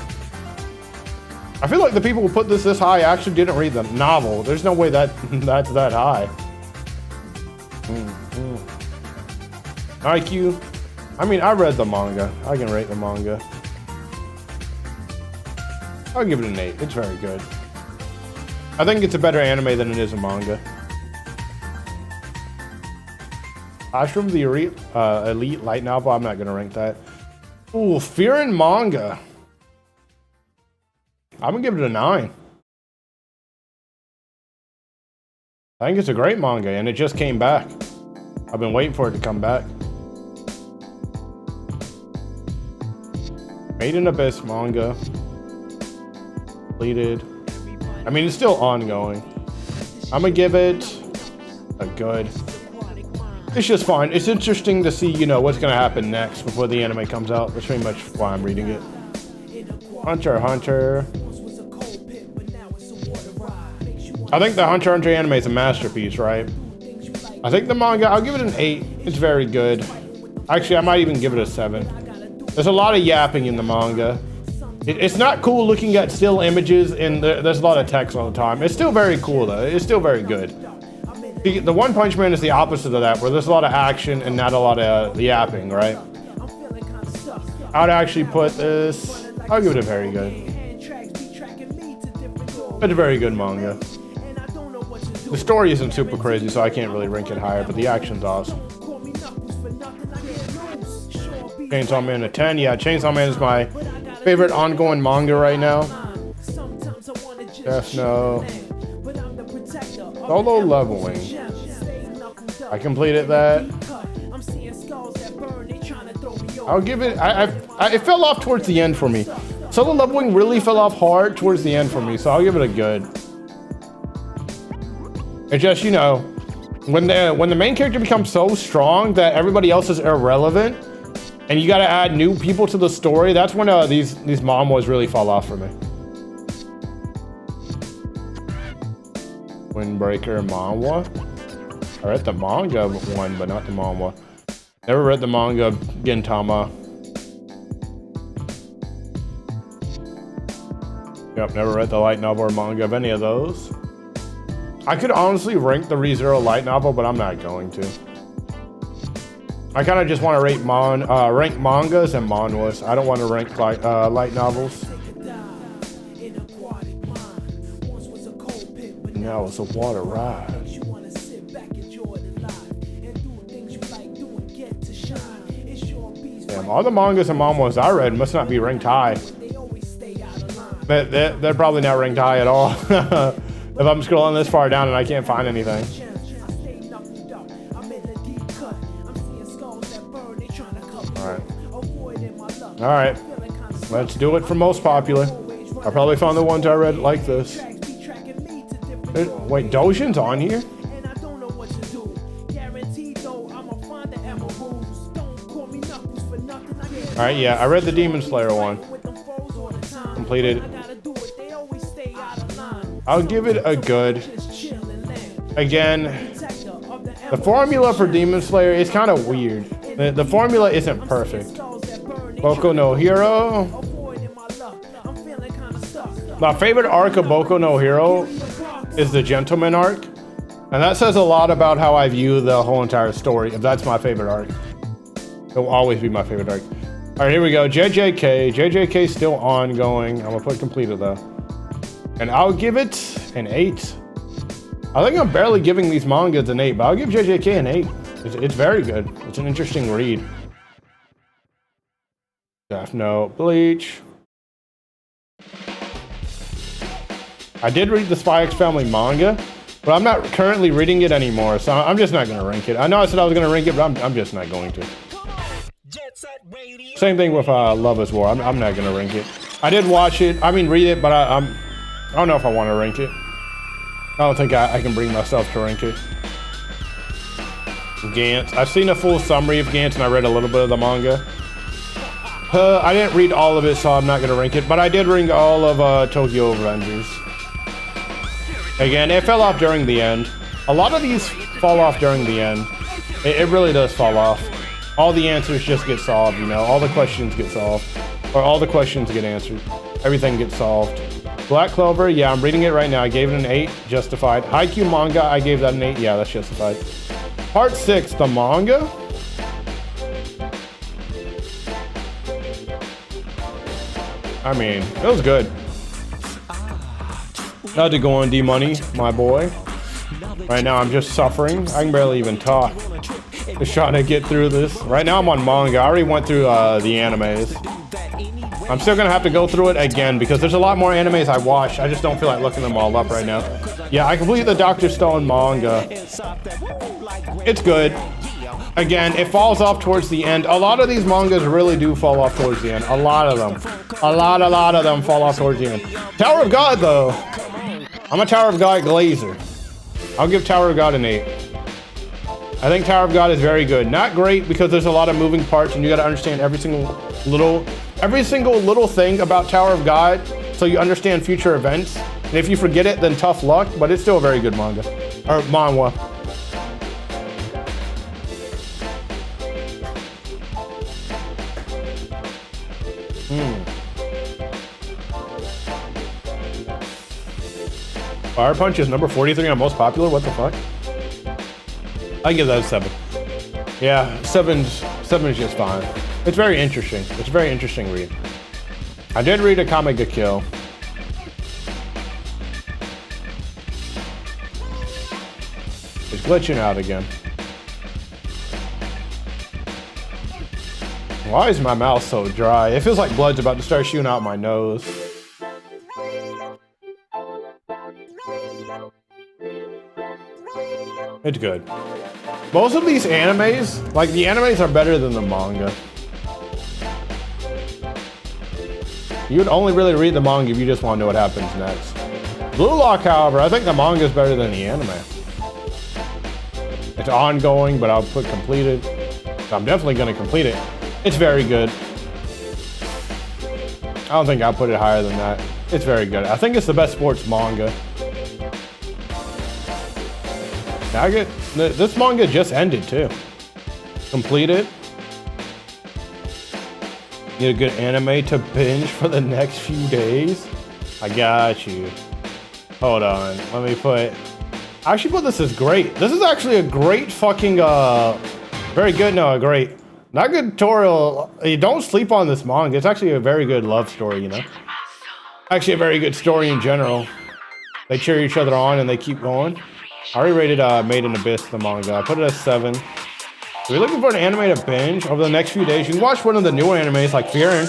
I feel like the people who put this high actually didn't read the novel. There's no way that's that high. IQ. I mean, I read the manga. I can rate the manga. I'll give it an 8. It's very good. I think it's a better anime than it is a manga. Ashram, the elite light novel. I'm not gonna rank that. Ooh, Fear and Manga. I'm gonna give it a 9. I think it's a great manga, and it just came back. I've been waiting for it to come back. Made in Abyss manga. Completed. I mean, it's still ongoing. I'm gonna give it a good. It's just fine. It's interesting to see, you know, what's gonna happen next before the anime comes out. That's pretty much why I'm reading it. Hunter x Hunter. I think the Hunter x Hunter anime is a masterpiece, right? I think the manga, I'll give it an 8. It's very good. Actually, I might even give it a 7. There's a lot of yapping in the manga. It's not cool looking at still images, and there's a lot of text all the time. It's still very cool, though. It's still very good. The One Punch Man is the opposite of that, where there's a lot of action and not a lot of yapping, right? I would actually put this, I'll give it a very good. It's a very good manga. The story isn't super crazy, so I can't really rank it higher, but the action's awesome. Chainsaw Man a 10. Yeah, Chainsaw Man is my favorite ongoing manga right now. Death Note. Solo Leveling. I completed that. I'll give it. It fell off towards the end for me. Solo Leveling really fell off hard towards the end for me, so I'll give it a good. It's just, you know, when the main character becomes so strong that everybody else is irrelevant, and you gotta add new people to the story, that's when these manhwas really fall off for me. Windbreaker manhwa. I read the manga one, but not the manhwa. Never read the manga of Gintama. Yep, never read the light novel or manga of any of those. I could honestly rank the ReZero light novel, but I'm not going to. I kind of just want to rank mangas and manhwas. I don't want to rank light novels. Now it's a water ride. Damn, all the mangas and manhwas I read must not be ranked high. They're probably not ranked high at all. If I'm scrolling this far down and I can't find anything. All right. Let's do it for most popular. I probably found the ones I read like this. Wait, Dojin's on here? All right, yeah, I read the Demon Slayer one. Completed. I'll give it a good. Again, the formula for Demon Slayer is kind of weird. The formula isn't perfect. Boku no Hero. My favorite arc of Boku no Hero is the Gentleman arc. And that says a lot about how I view the whole entire story. If that's my favorite arc, it will always be my favorite arc. All right, here we go. JJK. JJK still ongoing. I'm gonna put completed though. And I'll give it an 8. I think I'm barely giving these mangas an 8, but I'll give JJK an 8. It's very good. It's an interesting read. Death Note, Bleach. I did read the Spy X Family manga, but I'm not currently reading it anymore, so I'm just not gonna rank it. I know I said I was gonna rank it, but I'm just not going to. Same thing with Love is War. I'm not gonna rank it. I did watch it. I mean, read it, but I don't know if I want to rank it. I don't think I can bring myself to rank it. Gantz. I've seen a full summary of Gantz, and I read a little bit of the manga. I didn't read all of it, so I'm not gonna rank it. But I did read all of Tokyo Revengers. Again, it fell off during the end. A lot of these fall off during the end. It really does fall off. All the answers just get solved, you know. All the questions get solved. Or all the questions get answered. Everything gets solved. Black Clover, yeah, I'm reading it right now. I gave it an 8, justified. Haikyuu manga, I gave that an 8. Yeah, that's justified. Part 6, the manga. I mean, it was good. Not to go on D-Money, my boy. Right now, I'm just suffering. I can barely even talk. Just trying to get through this. Right now, I'm on manga. I already went through the animes. I'm still gonna have to go through it again because there's a lot more animes I watch. I just don't feel like looking them all up right now. Yeah, I completed the Dr. Stone manga. It's good. Again, it falls off towards the end. A lot of these mangas really do fall off towards the end. A lot of them. A lot of them fall off towards the end. Tower of God, though. I'm a Tower of God glazer. I'll give Tower of God an 8. I think Tower of God is very good. Not great because there's a lot of moving parts and you gotta understand every single little thing about Tower of God so you understand future events. And if you forget it, then tough luck, but it's still a very good manga. Or manhwa. Fire Punch is number 43 on most popular? What the fuck? I give that a 7. Yeah, 7 is just fine. It's very interesting. It's a very interesting read. I did read a Kame ga Kill. It's glitching out again. Why is my mouth so dry? It feels like blood's about to start shooting out my nose. It's good. Most of these animes, like the animes are better than the manga. You would only really read the manga if you just want to know what happens next. Blue Lock, however, I think the manga is better than the anime. It's ongoing, but I'll put completed. So I'm definitely going to complete it. It's very good. I don't think I'll put it higher than that. It's very good. I think it's the best sports manga. Now this manga just ended too. Completed. Need a good anime to binge for the next few days. I got you. Hold on. Let me put. I actually put this as great. This is actually a great fucking very good. No, great. Not good tutorial. You don't sleep on this manga. It's actually a very good love story, you know. Actually, a very good story in general. They cheer each other on and they keep going. I already rated Made in Abyss, the manga. I put it as 7. If you're looking for an anime to binge over the next few days, you can watch one of the newer animes like Fearing.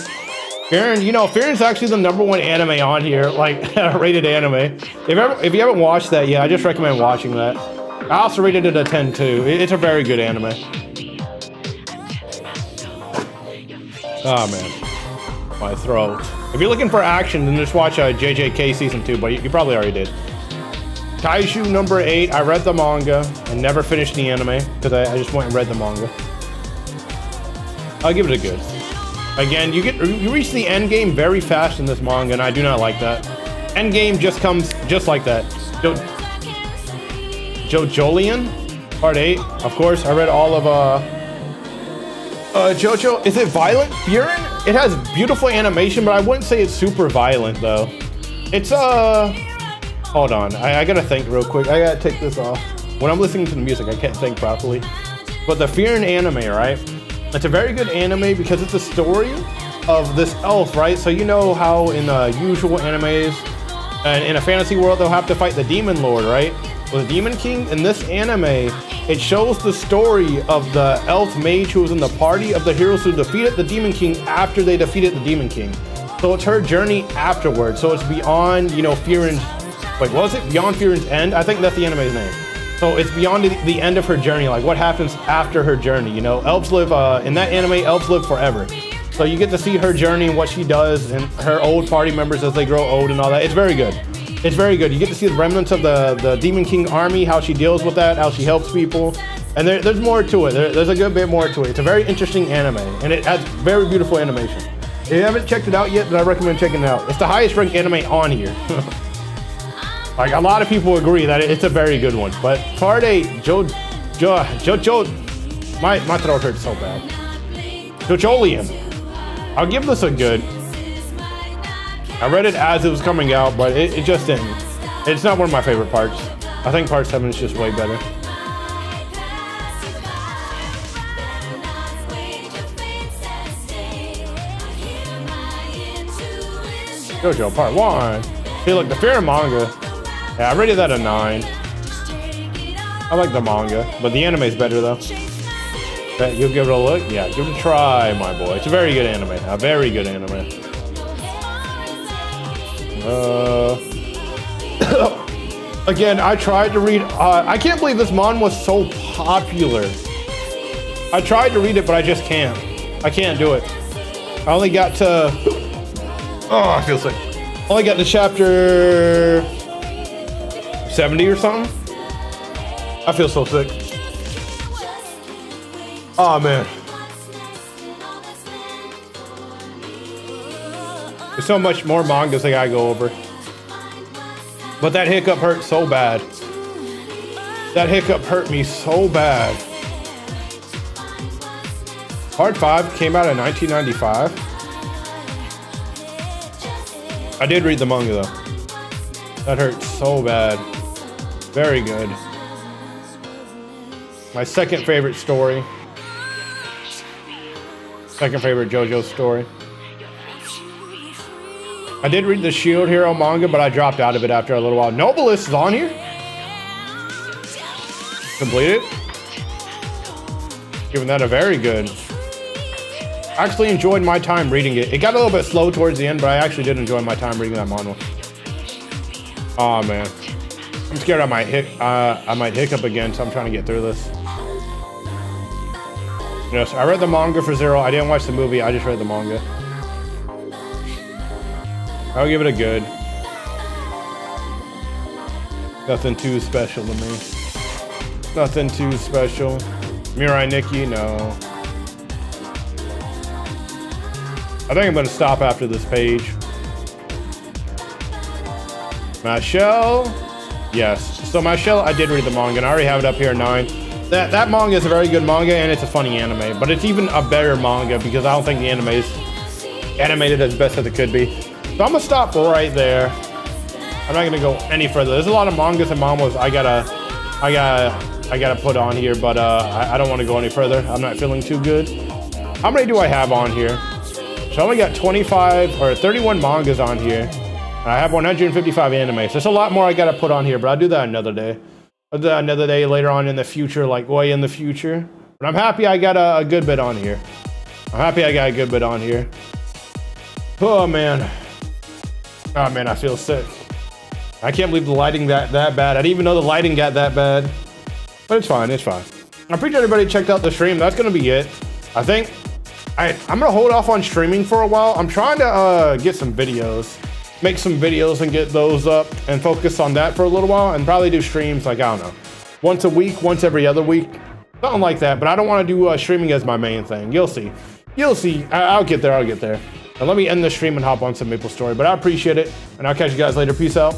Fearin, you know, Fearin's actually the #1 anime on here, like rated anime. If you haven't watched that yet, I just recommend watching that. I also rated it a 10 too. It's a very good anime. Oh man, my throat. If you're looking for action, then just watch JJK season 2, but you probably already did. Kaiju #8. I read the manga and never finished the anime because I just went and read the manga. I'll give it a good. Again, you reach the end game very fast in this manga, and I do not like that. End game just comes just like that. JoJolion, Part 8. Of course, I read all of JoJo. Is it violent? Furin? It has beautiful animation, but I wouldn't say it's super violent though. It's hold on. I gotta think real quick. I gotta take this off. When I'm listening to the music, I can't think properly. But the Fearin anime, right? It's a very good anime because it's a story of this elf, right? So you know how in usual animes and in a fantasy world, they'll have to fight the demon lord, right? Well, the demon king. In this anime, it shows the story of the elf mage who was in the party of the heroes who defeated the demon king after they defeated the demon king. So it's her journey afterwards. So it's beyond, you know, Fearin's, like, was it beyond Fearin's end? I think that's the anime's name. So it's beyond the end of her journey, like what happens after her journey, you know? Elves live, in that anime, elves live forever. So you get to see her journey and what she does and her old party members as they grow old and all that. It's very good. It's very good. You get to see the remnants of the Demon King army, how she deals with that, how she helps people. And there's more to it. There's a good bit more to it. It's a very interesting anime, and it has very beautiful animation. If you haven't checked it out yet, then I recommend checking it out. It's the highest ranked anime on here. Like, a lot of people agree that it's a very good one. But Part 8, my throat hurts so bad. JoJolion. I'll give this a good. I read it as it was coming out, but it just didn't. It's not one of my favorite parts. I think Part 7 is just way better. JoJo Part 1. Hey, look, the Fearin manga. Yeah, I rated that a 9. I like the manga, but the anime's better though. Bet you'll give it a look? Yeah, give it a try, my boy. It's a very good anime. A very good anime. Again, I tried to read. I can't believe this Manwha was so popular. I tried to read it, but I just can't. I can't do it. I only got to. Oh, I feel sick. Only got to chapter 70 or something. I feel so sick. Oh man. There's so much more mangas I gotta go over. But that hiccup hurt so bad. That hiccup hurt me so bad. Part 5 came out in 1995. I did read the manga though. That hurt so bad. Very good. My second favorite story. Second favorite JoJo story. I did read the Shield Hero manga, but I dropped out of it after a little while. Novelist is on here? Completed? Giving that a very good. I actually enjoyed my time reading it. It got a little bit slow towards the end, but I actually did enjoy my time reading that manga. Oh man. I'm scared I might hiccup again, so I'm trying to get through this. Yes, I read the manga for Zero. I didn't watch the movie, I just read the manga. I'll give it a good. Nothing too special to me. Nothing too special. Mirai Nikki, no. I think I'm gonna stop after this page. Michelle, yes. So Michelle, I did read the manga, and I already have it up here at 9. That manga is a very good manga, and it's a funny anime, but it's even a better manga because I don't think the anime is animated as best as it could be. So I'm gonna stop right there. I'm not gonna go any further. There's a lot of mangas and manhwas I gotta put on here, but I don't want to go any further. I'm not feeling too good. How many do I have on here? So I only got 25 or 31 mangas on here. I have 155 animes. There's a lot more I gotta put on here, but I'll do that another day. I'll do that another day later on in the future, like way in the future. But I'm happy I got a good bit on here. I'm happy I got a good bit on here. Oh man. Oh man, I feel sick. I can't believe the lighting that bad. I didn't even know the lighting got that bad. But it's fine, it's fine. I appreciate everybody checked out the stream. That's gonna be it. I think I'm gonna hold off on streaming for a while. I'm trying to get some videos, make some videos and get those up and focus on that for a little while and probably do streams like, I don't know, once a week, once every other week, something like that. But I don't want to do streaming as my main thing. You'll see. You'll see. I'll get there. I'll get there. Now let me end the stream and hop on some Maple Story. But I appreciate it, and I'll catch you guys later. Peace out.